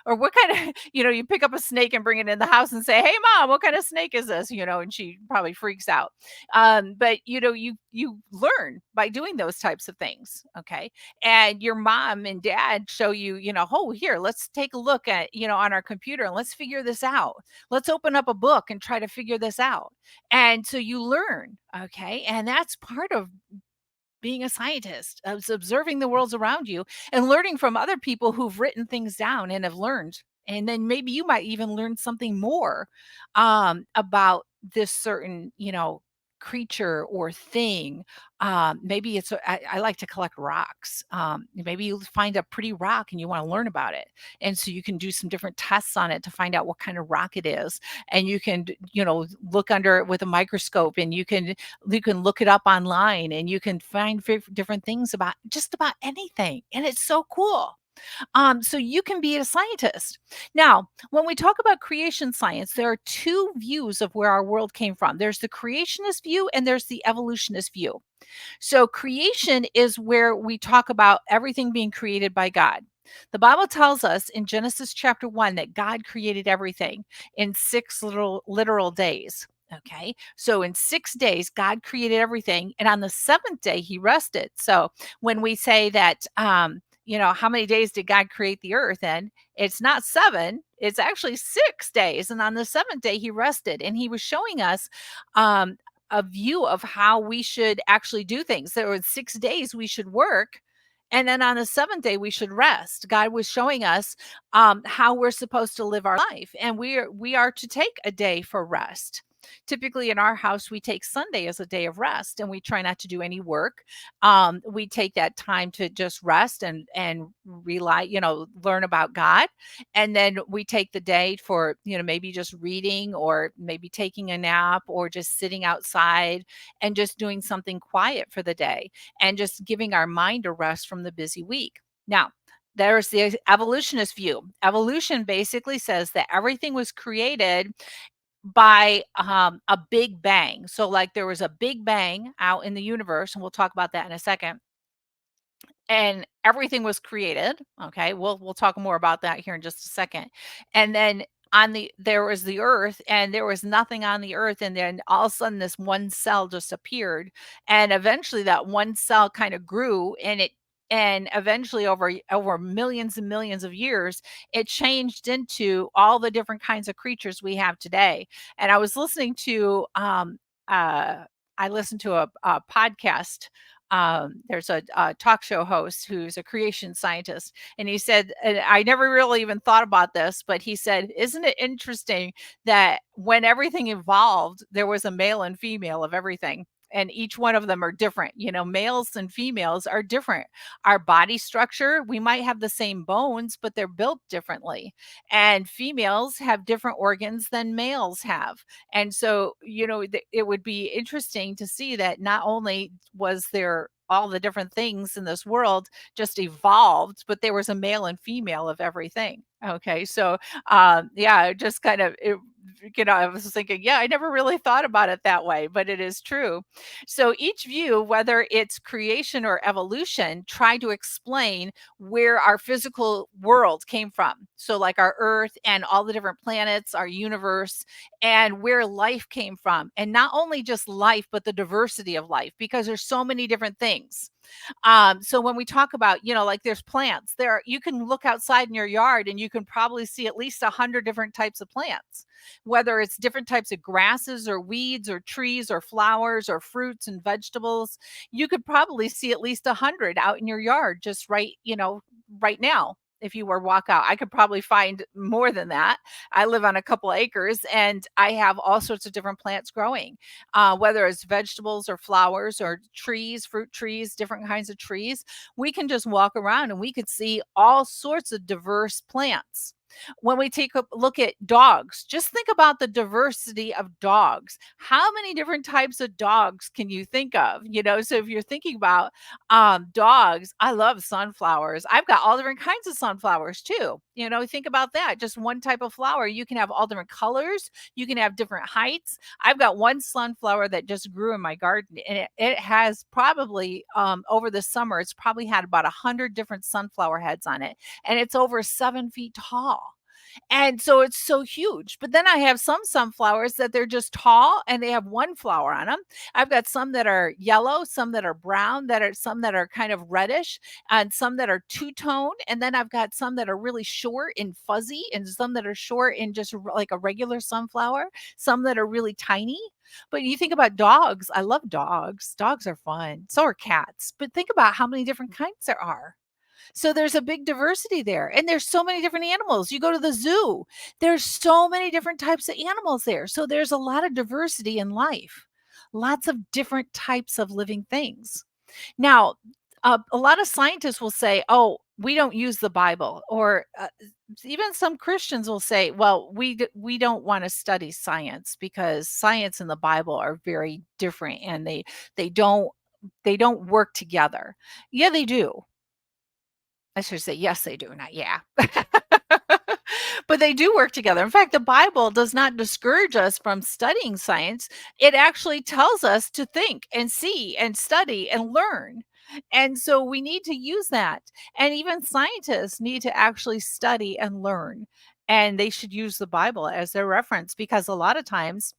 Or what kind of, you pick up a snake and bring it in the house and say, "Hey, mom, what kind of snake is this?" And she probably freaks out. But you learn by doing those types of things. Okay. And your mom and dad show you, "Oh, here, let's take a look at, on our computer and let's figure this out. Let's open up a book and try to figure this out." And so you learn. Okay. And that's part of being a scientist, observing the worlds around you and learning from other people who've written things down and have learned. And then maybe you might even learn something more about this certain, creature or thing. Maybe I like to collect rocks. Maybe you find a pretty rock and you want to learn about it. And so you can do some different tests on it to find out what kind of rock it is. And you can, look under it with a microscope, and you can look it up online, and you can find different things about just about anything. And it's so cool. So you can be a scientist. Now, when we talk about creation science, there are two views of where our world came from. There's the creationist view and there's the evolutionist view. So creation is where we talk about everything being created by God. The Bible tells us in Genesis chapter 1 that God created everything in 6 literal days. Okay. So in 6 days, God created everything. And on the seventh day, he rested. So when we say that, how many days did God create the earth in? It's not 7, it's actually 6 days. And on the seventh day, he rested. And he was showing us a view of how we should actually do things. So in 6 days, we should work. And then on the seventh day, we should rest. God was showing us how we're supposed to live our life. And we are to take a day for rest. Typically in our house, we take Sunday as a day of rest, and we try not to do any work. We take that time to just rest and rely, learn about God. And then we take the day for, maybe just reading or maybe taking a nap or just sitting outside and just doing something quiet for the day and just giving our mind a rest from the busy week. Now, there's the evolutionist view. Evolution basically says that everything was created by a big bang. So, like, there was a big bang out in the universe, and we'll talk about that in a second. And everything was created. Okay, we'll talk more about that here in just a second. And then there was the earth, and there was nothing on the earth, and then all of a sudden this one cell just appeared, and eventually that one cell kind of grew, and eventually over millions and millions of years, it changed into all the different kinds of creatures we have today. And I was listening to I listened to a podcast. There's a talk show host who's a creation scientist, and he said, and I never really even thought about this, but he said, "Isn't it interesting that when everything evolved, there was a male and female of everything?" And each one of them are different. Males and females are different. Our body structure, we might have the same bones, but they're built differently. And females have different organs than males have. And so, it would be interesting to see that not only was there all the different things in this world just evolved, but there was a male and female of everything. Okay. So, yeah, it just kind of, I was thinking, yeah, I never really thought about it that way, but it is true. So each view, whether it's creation or evolution, try to explain where our physical world came from. So like our earth and all the different planets, our universe, and where life came from. And not only just life, but the diversity of life, because there's so many different things. So when we talk about, like there's plants there, you can look outside in your yard and you can probably see at least 100 different types of plants, whether it's different types of grasses or weeds or trees or flowers or fruits and vegetables. You could probably see at least 100 out in your yard just right now. if you were walk out. I could probably find more than that. I live on a couple acres and I have all sorts of different plants growing, whether it's vegetables or flowers or trees, fruit trees, different kinds of trees. We can just walk around and we could see all sorts of diverse plants. When we take a look at dogs, just think about the diversity of dogs. How many different types of dogs can you think of? So if you're thinking about dogs, I love sunflowers. I've got all different kinds of sunflowers too. Think about that. Just one type of flower. You can have all different colors. You can have different heights. I've got one sunflower that just grew in my garden, and it has probably over the summer, it's probably had about 100 different sunflower heads on it, and it's over 7 feet tall. And so it's so huge. But then I have some sunflowers that they're just tall and they have one flower on them. I've got some that are yellow, some that are brown, some that are kind of reddish, and some that are two-toned. And then I've got some that are really short and fuzzy, and some that are short and just like a regular sunflower, some that are really tiny. But you think about dogs. I love dogs. Dogs are fun. So are cats. But think about how many different kinds there are. So there's a big diversity there. And there's so many different animals. You go to the zoo, there's so many different types of animals there. So there's a lot of diversity in life, lots of different types of living things. Now, a lot of scientists will say, oh, we don't use the Bible, or even some Christians will say, well, we don't want to study science because science and the Bible are very different, and they don't work together. Yeah, they do. I should say, yes, they do, not yeah. But they do work together. In fact, the Bible does not discourage us from studying science. It actually tells us to think and see and study and learn. And so we need to use that. And even scientists need to actually study and learn. And they should use the Bible as their reference, because a lot of times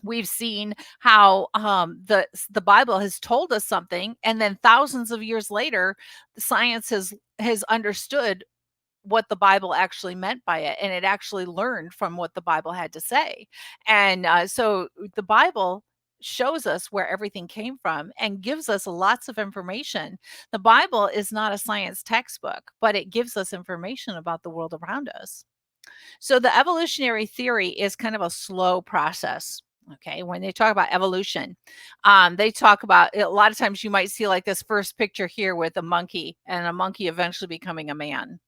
we've seen how the Bible has told us something, and then thousands of years later, science has understood what the Bible actually meant by it, and it actually learned from what the Bible had to say. And so the Bible shows us where everything came from and gives us lots of information. The Bible is not a science textbook, but it gives us information about the world around us. So the evolutionary theory is kind of a slow process. Okay, when they talk about evolution, they talk about, a lot of times you might see like this first picture here with a monkey, and a monkey eventually becoming a man.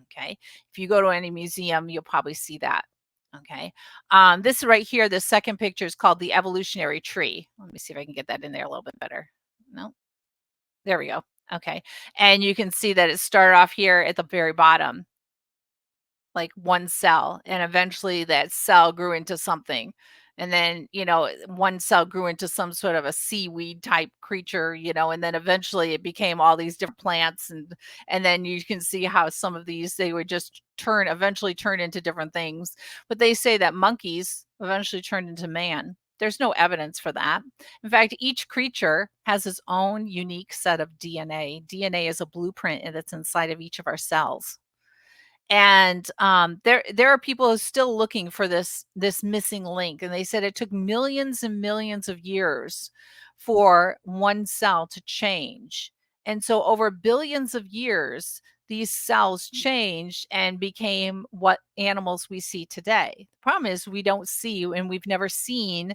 Okay, if you go to any museum, you'll probably see that. Okay, this right here, the second picture is called the evolutionary tree. Let me see if I can get that in there a little bit better. No, there we go. Okay, and you can see that it started off here at the very bottom, like one cell, and eventually that cell grew into something, and then one cell grew into some sort of a seaweed type creature, and then eventually it became all these different plants, and then you can see how some of these, they would just eventually turn into different things. But they say that monkeys eventually turned into man. There's no evidence for that. In fact, each creature has its own unique set of DNA is a blueprint, and it's inside of each of our cells. And there are people who are still looking for this missing link, and they said it took millions and millions of years for one cell to change. And so over billions of years, these cells changed and became what animals we see today. The problem is we don't see, and we've never seen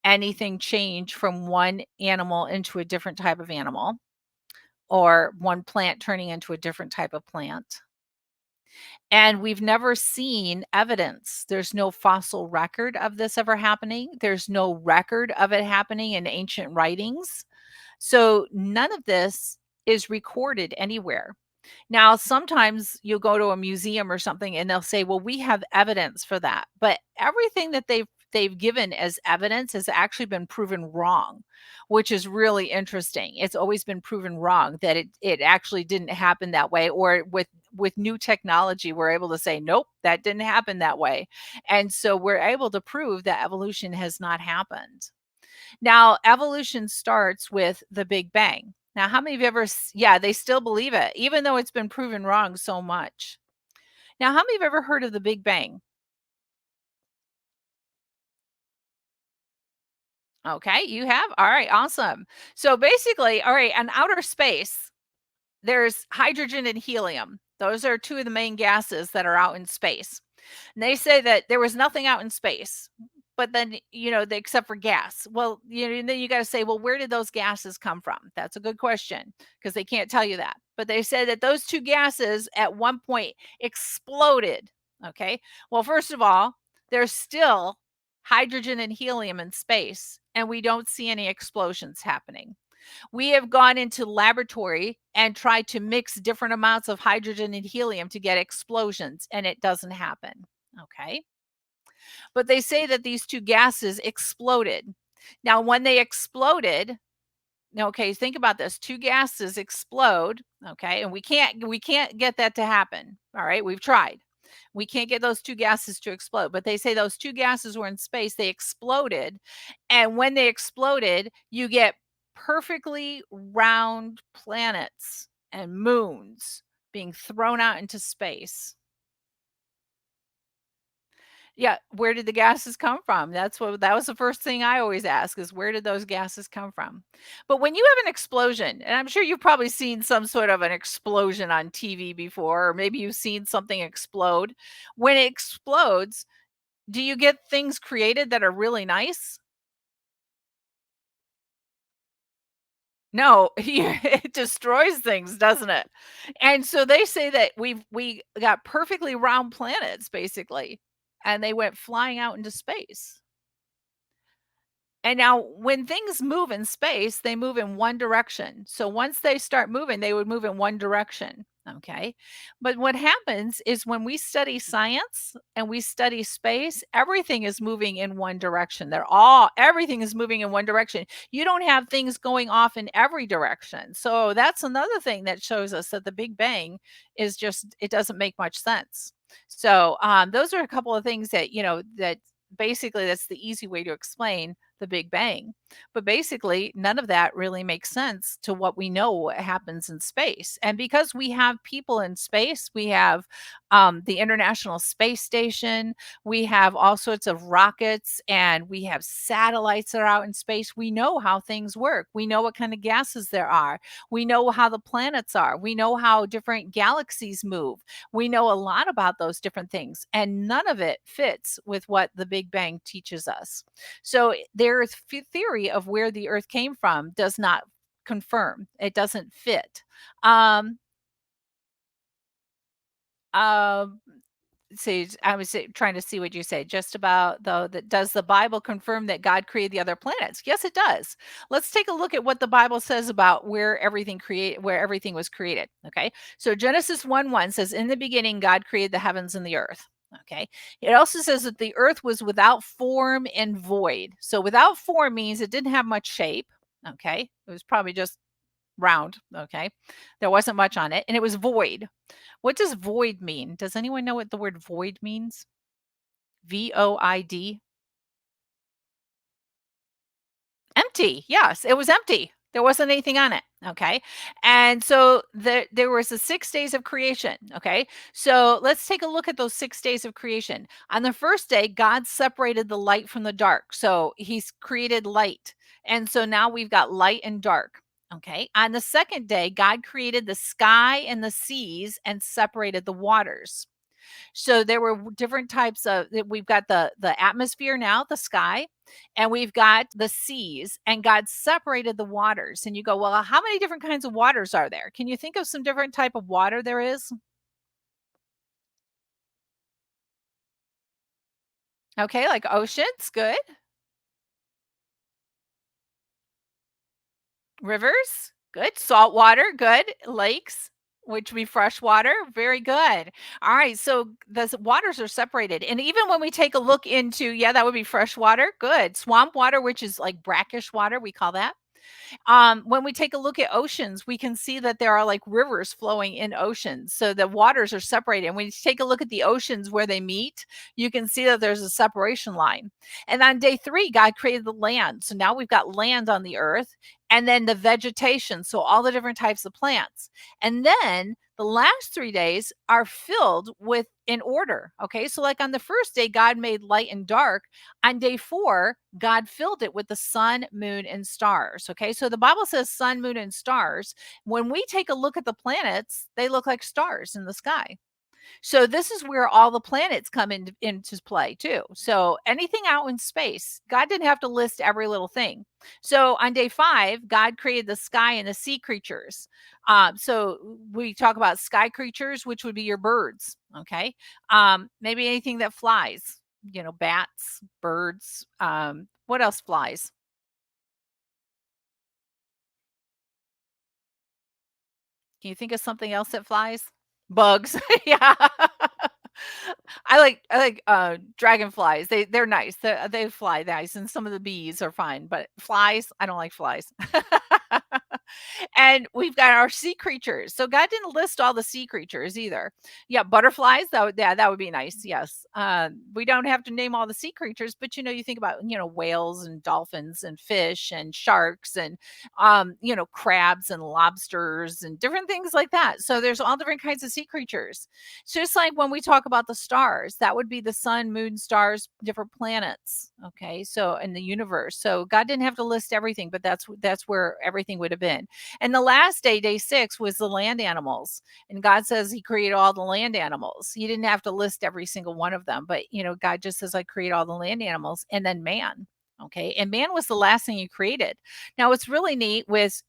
anything change from one animal into a different type of animal, or one plant turning into a different type of plant. And we've never seen evidence. There's no fossil record of this ever happening. There's no record of it happening in ancient writings. So none of this is recorded anywhere. Now, sometimes you'll go to a museum or something and they'll say, well, we have evidence for that. But everything that they've given as evidence has actually been proven wrong, which is really interesting. It's always been proven wrong, that it actually didn't happen that way. Or with new technology, we're able to say, nope, that didn't happen that way. And so we're able to prove that evolution has not happened. Now, evolution starts with the Big Bang. Now, how many of you ever, yeah, they still believe it, even though it's been proven wrong so much. Now, how many of you ever heard of the Big Bang? Okay, you have? All right, awesome. So basically, all right, in outer space, there's hydrogen and helium. Those are two of the main gases that are out in space. And they say that there was nothing out in space, but then, except for gas. Well, then you got to say, well, where did those gases come from? That's a good question, because they can't tell you that. But they said that those two gases at one point exploded. Okay. Well, first of all, there's still hydrogen and helium in space, and we don't see any explosions happening. We have gone into laboratory and tried to mix different amounts of hydrogen and helium to get explosions, and it doesn't happen. Okay. But they say that these two gases exploded. Now, when they exploded, okay, think about this. Two gases explode, okay, and we can't get that to happen. All right, we've tried. We can't get those two gases to explode, but they say those two gases were in space, they exploded, and when they exploded, you get perfectly round planets and moons being thrown out into space. Yeah, where did the gases come from? That was the first thing I always ask, is where did those gases come from? But when you have an explosion, and I'm sure you've probably seen some sort of an explosion on TV before, or maybe you've seen something explode. When it explodes, do you get things created that are really nice? No, it destroys things, doesn't it? And so they say that we got perfectly round planets, basically, and they went flying out into space. And now when things move in space, they move in one direction. So once they start moving, they would move in one direction. Okay. But what happens is when we study science and we study space, everything is moving in one direction. Everything is moving in one direction. You don't have things going off in every direction. So that's another thing that shows us that the Big Bang is it doesn't make much sense. So those are a couple of things that, that basically that's the easy way to explain the Big Bang. But basically, none of that really makes sense to what we know what happens in space. And because we have people in space, we have the International Space Station, we have all sorts of rockets, and we have satellites that are out in space. We know how things work. We know what kind of gases there are. We know how the planets are. We know how different galaxies move. We know a lot about those different things, and none of it fits with what the Big Bang teaches us. So their theory of where the Earth came from does not confirm. It doesn't fit. Um, I was trying to see what you say just about though that does the Bible confirm that God created the other planets? Yes, it does. Let's take a look at what the Bible says about where everything was created. Okay. So Genesis 1:1 says, in the beginning, God created the heavens and the earth. Okay. It also says that the earth was without form and void. So without form means it didn't have much shape. Okay. It was probably just round. Okay. There wasn't much on it, and it was void. What does void mean? Does anyone know what the word void means? VOID? Empty. Yes, it was empty. There wasn't anything on it. Okay. And so there was the 6 days of creation. Okay. So let's take a look at those 6 days of creation. On the first day, God separated the light from the dark. So he's created light. And so now we've got light and dark. Okay. On the second day, God created the sky and the seas and separated the waters. So there were different types of we've got the atmosphere now, the sky, and we've got the seas, and God separated the waters. And you go, well, how many different kinds of waters are there? Can you think of some different type of water there is? Okay, like oceans, good. Rivers, good. Salt water, good. Lakes, which would be fresh water, very good. All right, so the waters are separated. And even when we take a look into, yeah, that would be fresh water, good. Swamp water, which is like brackish water, we call that. When we take a look at oceans, we can see that there are like rivers flowing in oceans. So the waters are separated. And when you take a look at the oceans where they meet, you can see that there's a separation line. And on day 3, God created the land. So now we've got land on the earth, and then the vegetation. So all the different types of plants. And then The last 3 days are filled with in order, okay? So like on the first day, God made light and dark. On day 4, God filled it with the sun, moon, and stars, okay? So the Bible says sun, moon, and stars. When we take a look at the planets, they look like stars in the sky. So this is where all the planets come into play too. So anything out in space, God didn't have to list every little thing. So on day 5, God created the sky and the sea creatures. So we talk about sky creatures, which would be your birds. Okay, maybe anything that flies. Bats, birds. What else flies? Can you think of something else that flies? Bugs. Yeah. I like dragonflies. They're nice. They fly nice, and some of the bees are fine, but flies, I don't like flies. And we've got our sea creatures. So God didn't list all the sea creatures either. Yeah, butterflies. That would be nice. Yes. We don't have to name all the sea creatures, but you think about whales and dolphins and fish and sharks and crabs and lobsters and different things like that. So there's all different kinds of sea creatures. So just like when we talk about the stars, that would be the sun, moon, stars, different planets. Okay, so in the universe. So God didn't have to list everything, but that's where everything would have been. And the last day, day 6, was the land animals. And God says He created all the land animals. He didn't have to list every single one of them, but God just says, I create all the land animals, and then man. Okay, and man was the last thing He created. Now, what's really neat with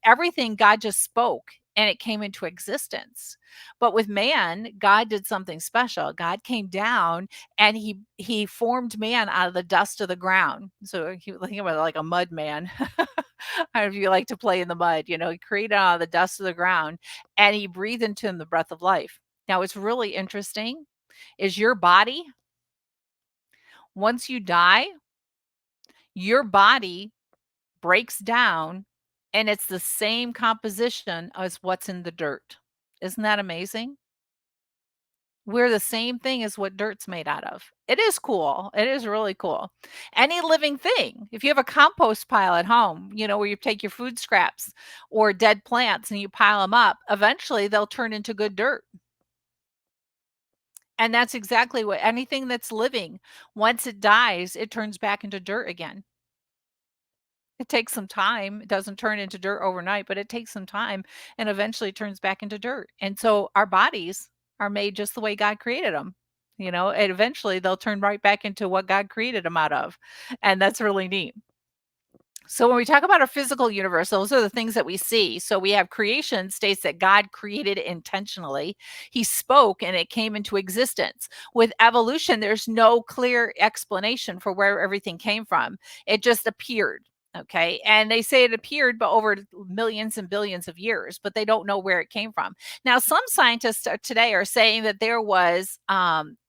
everything, God just spoke and it came into existence. But with man, God did something special. God came down and he formed man out of the dust of the ground. So he think about it like a mud man. I don't know if you like to play in the mud, he created out of the dust of the ground and He breathed into him the breath of life. Now, what's really interesting is your body, once you die, your body breaks down and it's the same composition as what's in the dirt. Isn't that amazing? We're the same thing as what dirt's made out of. It is cool. It is really cool. Any living thing, if you have a compost pile at home, where you take your food scraps or dead plants and you pile them up, eventually they'll turn into good dirt. And that's exactly what anything that's living, once it dies, it turns back into dirt again. It takes some time. It doesn't turn into dirt overnight, but it takes some time and eventually turns back into dirt. And so our bodies are made just the way God created them. And eventually they'll turn right back into what God created them out of. And that's really neat. So when we talk about our physical universe, those are the things that we see. So we have creation states that God created intentionally. He spoke and it came into existence. With evolution, there's no clear explanation for where everything came from. It just appeared. Okay. And they say it appeared, but over millions and billions of years, but they don't know where it came from. Now, some scientists today are saying that there was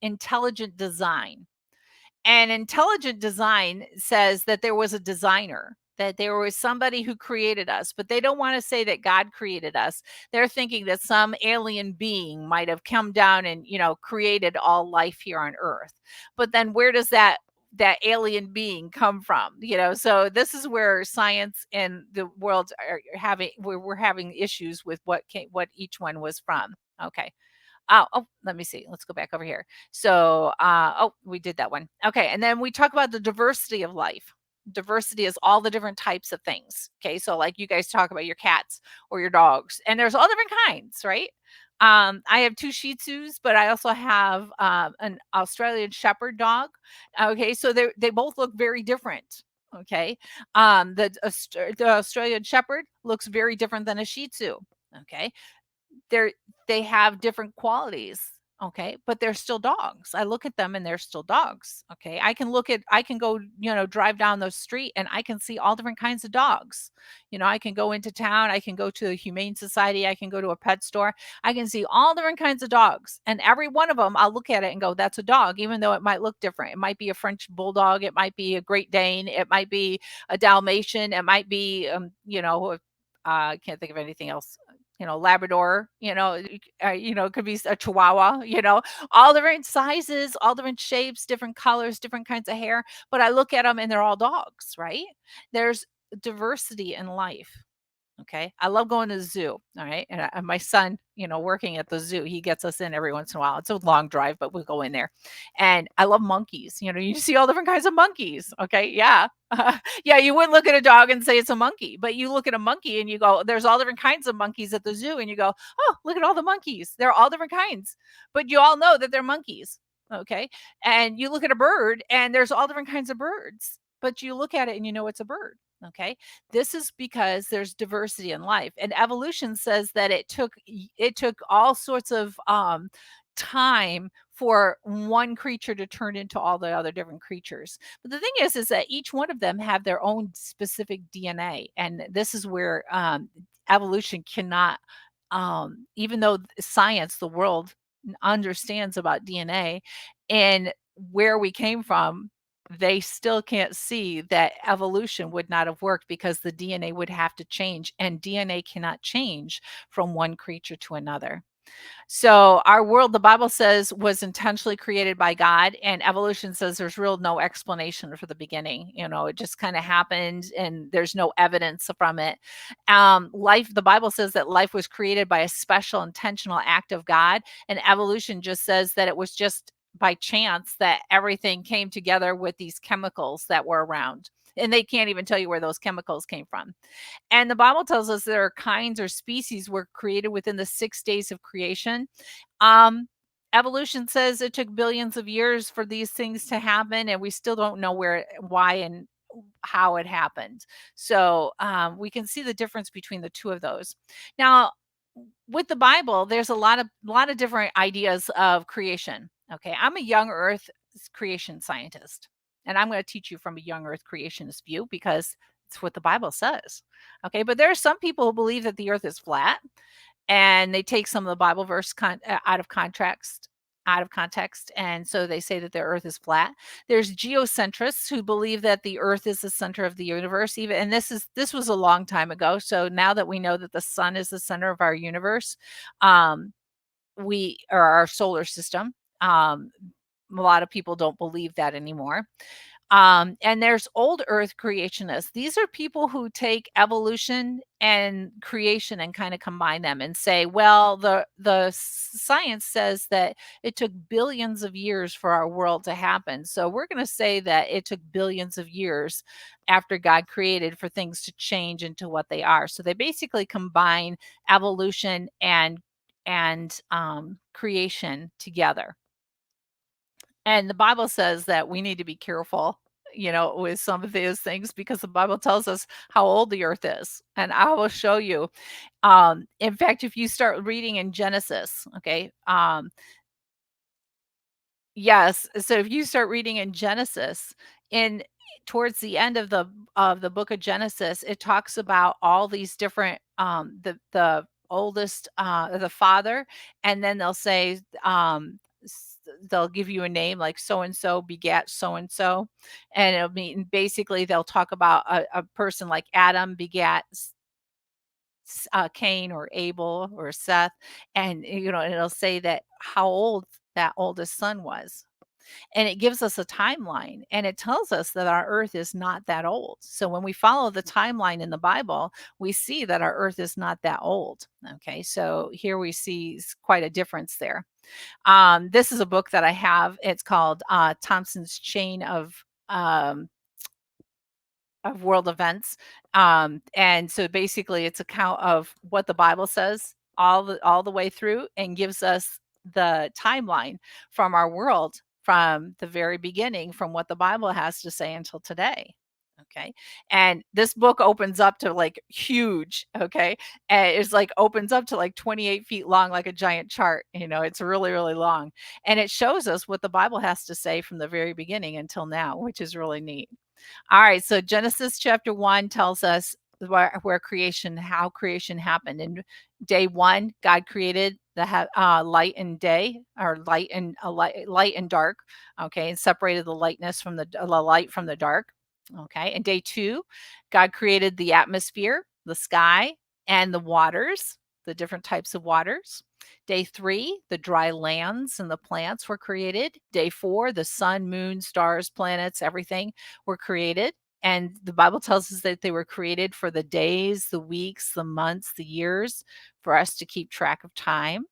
intelligent design. And intelligent design says that there was a designer, that there was somebody who created us, but they don't want to say that God created us. They're thinking that some alien being might have come down and, created all life here on Earth. But then where does that alien being come from? So this is where science and the world are having, we're having issues with what each one was from. Okay. Oh, let me see. Let's go back over here. So, we did that one. Okay. And then we talk about the diversity of life. Diversity is all the different types of things. Okay. So, like you guys talk about your cats or your dogs, and there's all different kinds, right? I have 2 Shih Tzus, but I also have an Australian Shepherd dog. Okay. So they both look very different. Okay. The Australian Shepherd looks very different than a Shih Tzu. Okay. They have different qualities, okay, but they're still dogs. I look at them and they're still dogs. Okay, I can go, drive down the street and I can see all different kinds of dogs. I can go into town, I can go to a humane society, I can go to a pet store, I can see all different kinds of dogs, and every one of them I'll look at it and go, that's a dog, even though it might look different. It might be a French bulldog, it might be a Great Dane, it might be a Dalmatian, it might be I can't think of anything else. Labrador, it could be a Chihuahua, all different sizes, all different shapes, different colors, different kinds of hair. But I look at them and they're all dogs, right? There's diversity in life. Okay. I love going to the zoo. All right. And my son, working at the zoo, he gets us in every once in a while. It's a long drive, but we'll go in there. And I love monkeys. You see all different kinds of monkeys. Okay. Yeah. Yeah. You wouldn't look at a dog and say it's a monkey, but you look at a monkey and you go, there's all different kinds of monkeys at the zoo. And you go, oh, look at all the monkeys. They're all different kinds, but you all know that they're monkeys. Okay. And you look at a bird and there's all different kinds of birds, but you look at it and you know it's a bird. Okay. This is because there's diversity in life, and evolution says that it took all sorts of time for one creature to turn into all the other different creatures. But the thing is that each one of them have their own specific DNA, and this is where evolution cannot, even though science, the world understands about DNA and where we came from, they still can't see that evolution would not have worked because the DNA would have to change, and DNA cannot change from one creature to another. So our world, the Bible says, was intentionally created by God, and evolution says there's real no explanation for the beginning. It just kind of happened, and there's no evidence from it. The Bible says that life was created by a special intentional act of God, and evolution just says that it was just by chance that everything came together with these chemicals that were around. And they can't even tell you where those chemicals came from. And the Bible tells us there are kinds or species were created within the 6 days of creation. Um, Evolution says it took billions of years for these things to happen, and we still don't know why, and how it happened. So we can see the difference between the two of those. Now, with the Bible, there's a lot of different ideas of creation. Okay, I'm a young Earth creation scientist, and I'm going to teach you from a young Earth creationist view because it's what the Bible says. Okay, but there are some people who believe that the Earth is flat, and they take some of the Bible verse out of context, and so they say that the Earth is flat. There's geocentrists who believe that the Earth is the center of the universe, even, and this was a long time ago. So now that we know that the sun is the center of our universe, or our solar system, a lot of people don't believe that anymore. And there's old Earth creationists. These are people who take evolution and creation and kind of combine them and say, well, the science says that it took billions of years for our world to happen. So we're going to say that it took billions of years after God created for things to change into what they are. So they basically combine evolution and creation together. And the Bible says that we need to be careful, with some of these things, because the Bible tells us how old the earth is. And I will show you. In fact, if you start reading in Genesis, okay, yes. So if you start reading in Genesis, in towards the end of the book of Genesis, it talks about all these different the oldest, the father, and then they'll say, they'll give you a name like so and so begat so and so, and it'll mean basically they'll talk about a person like Adam begat Cain or Abel or Seth, and and it'll say that how old that oldest son was. And it gives us a timeline, and it tells us that our earth is not that old. So when we follow the timeline in the Bible, we see that our earth is not that old. Okay, so here we see quite a difference there. This is a book that I have. It's called Thompson's Chain of World Events. And so basically it's account of what the Bible says all the way through, and gives us the timeline from our world from the very beginning, from what the Bible has to say until today. Okay. And this book opens up to like huge. Okay. And it's like opens up to like 28 feet long, like a giant chart. It's really, really long. And it shows us what the Bible has to say from the very beginning until now, which is really neat. All right, so Genesis chapter 1 tells us how creation happened. In day 1, God created the light and day, or light and dark. Okay, and separated the lightness from the light from the dark. Okay, in day 2, God created the atmosphere, the sky, and the waters, the different types of waters. Day 3, the dry lands and the plants were created. Day 4, the sun, moon, stars, planets, everything were created. And the Bible tells us that they were created for the days, the weeks, the months, the years, for us to keep track of time.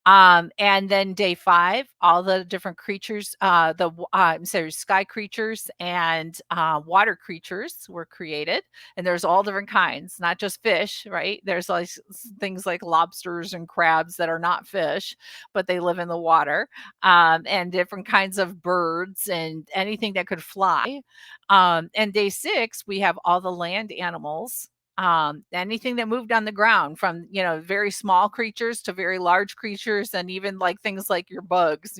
And then day 5, all the different creatures, sky creatures and water creatures were created. And there's all different kinds, not just fish, right? There's like things like lobsters and crabs that are not fish, but they live in the water, and different kinds of birds and anything that could fly. And day 6, we have all the land animals, anything that moved on the ground, from very small creatures to very large creatures, and even like things like your bugs,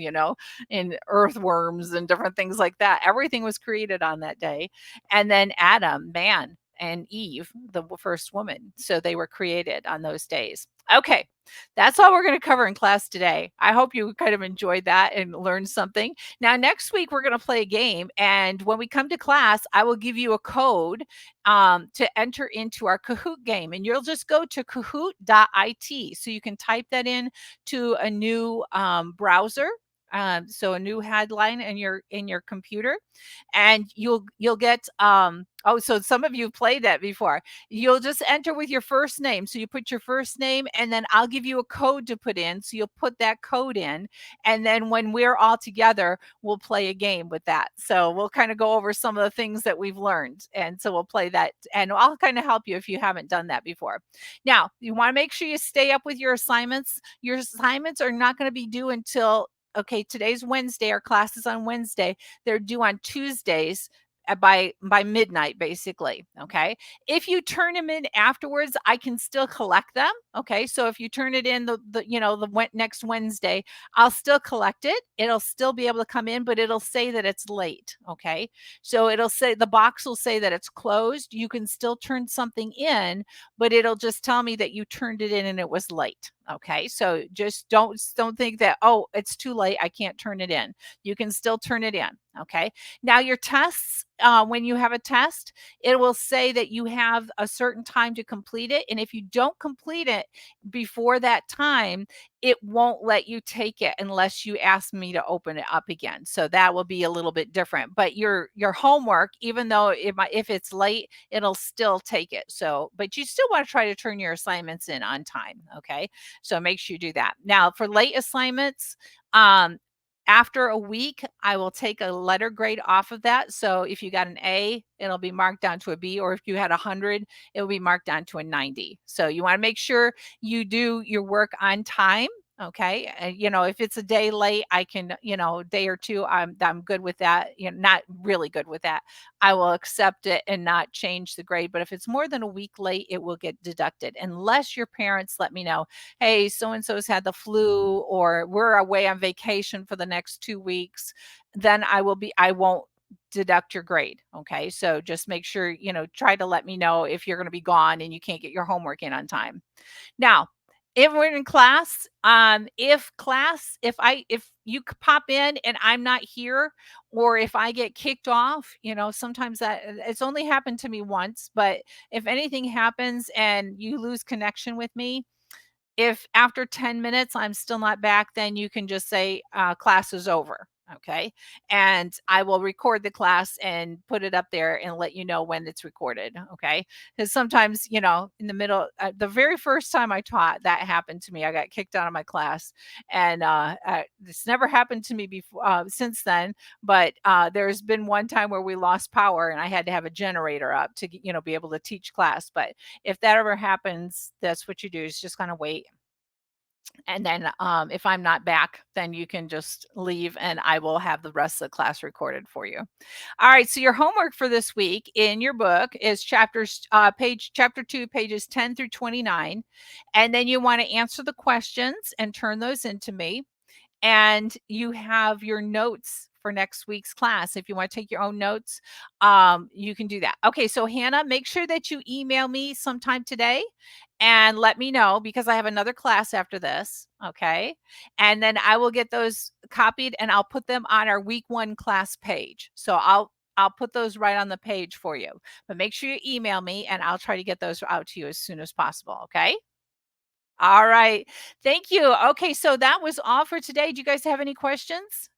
and earthworms and different things like that. Everything was created on that day. And then Adam, man, and Eve, the first woman, so they were created on those days. Okay, that's all we're going to cover in class today. I hope you kind of enjoyed that and learned something. Now, next week, we're going to play a game. And when we come to class, I will give you a code to enter into our Kahoot game. And you'll just go to kahoot.it. So you can type that in to a new browser. So a new headline in your computer, and you'll get so some of you have played that before. You'll just enter with your first name. So you put your first name, and then I'll give you a code to put in. So you'll put that code in, and then when we're all together, we'll play a game with that. So we'll kind of go over some of the things that we've learned, and so we'll play that, and I'll kind of help you if you haven't done that before. Now, you want to make sure you stay up with your assignments. Your assignments are not going to be due until, okay, today's Wednesday. Our class is on Wednesday. They're due on Tuesdays by midnight, basically. Okay, if you turn them in afterwards, I can still collect them. Okay, so if you turn it in the next Wednesday, I'll still collect it. It'll still be able to come in, but it'll say that it's late. Okay, so it'll say, the box will say that it's closed. You can still turn something in, but it'll just tell me that you turned it in and it was late. Okay, so just don't think that, oh, it's too late, I can't turn it in. You can still turn it in. Okay, now your tests, when you have a test, it will say that you have a certain time to complete it, and if you don't complete it before that time, it won't let you take it unless you ask me to open it up again. So that will be a little bit different. But your homework, even though if it's late, it'll still take it. So, but you still want to try to turn your assignments in on time. Okay, so make sure you do that. Now, for late assignments, after a week, I will take a letter grade off of that. So if you got an A, it'll be marked down to a B, or if you had 100, it will be marked down to a 90. So you want to make sure you do your work on time. Okay. If it's a day late, I can, a day or two, I'm good with that. Not really good with that. I will accept it and not change the grade. But if it's more than a week late, it will get deducted unless your parents let me know, hey, so-and-so's had the flu, or we're away on vacation for the next 2 weeks. Then I won't deduct your grade. Okay. So just make sure, try to let me know if you're going to be gone and you can't get your homework in on time. Now, if we're in class, if you pop in and I'm not here, or if I get kicked off, sometimes that it's only happened to me once, but if anything happens and you lose connection with me, if after 10 minutes I'm still not back, then you can just say class is over. Okay. And I will record the class and put it up there and let you know when it's recorded. Okay. Because sometimes, in the middle, the very first time I taught, that happened to me. I got kicked out of my class, and this never happened to me before since then. But there's been one time where we lost power and I had to have a generator up to, be able to teach class. But if that ever happens, that's what you do, is just kind of wait. And then if I'm not back, then you can just leave and I will have the rest of the class recorded for you. All right. So your homework for this week in your book is chapter 2, pages 10 through 29. And then you want to answer the questions and turn those into me. And you have your notes for next week's class. If you want to take your own notes, you can do that. Okay, so Hannah, make sure that you email me sometime today and let me know, because I have another class after this. Okay, and then I will get those copied and I'll put them on our week 1 class page. So I'll put those right on the page for you. But make sure you email me and I'll try to get those out to you as soon as possible. Okay. All right. Thank you. Okay, so that was all for today. Do you guys have any questions?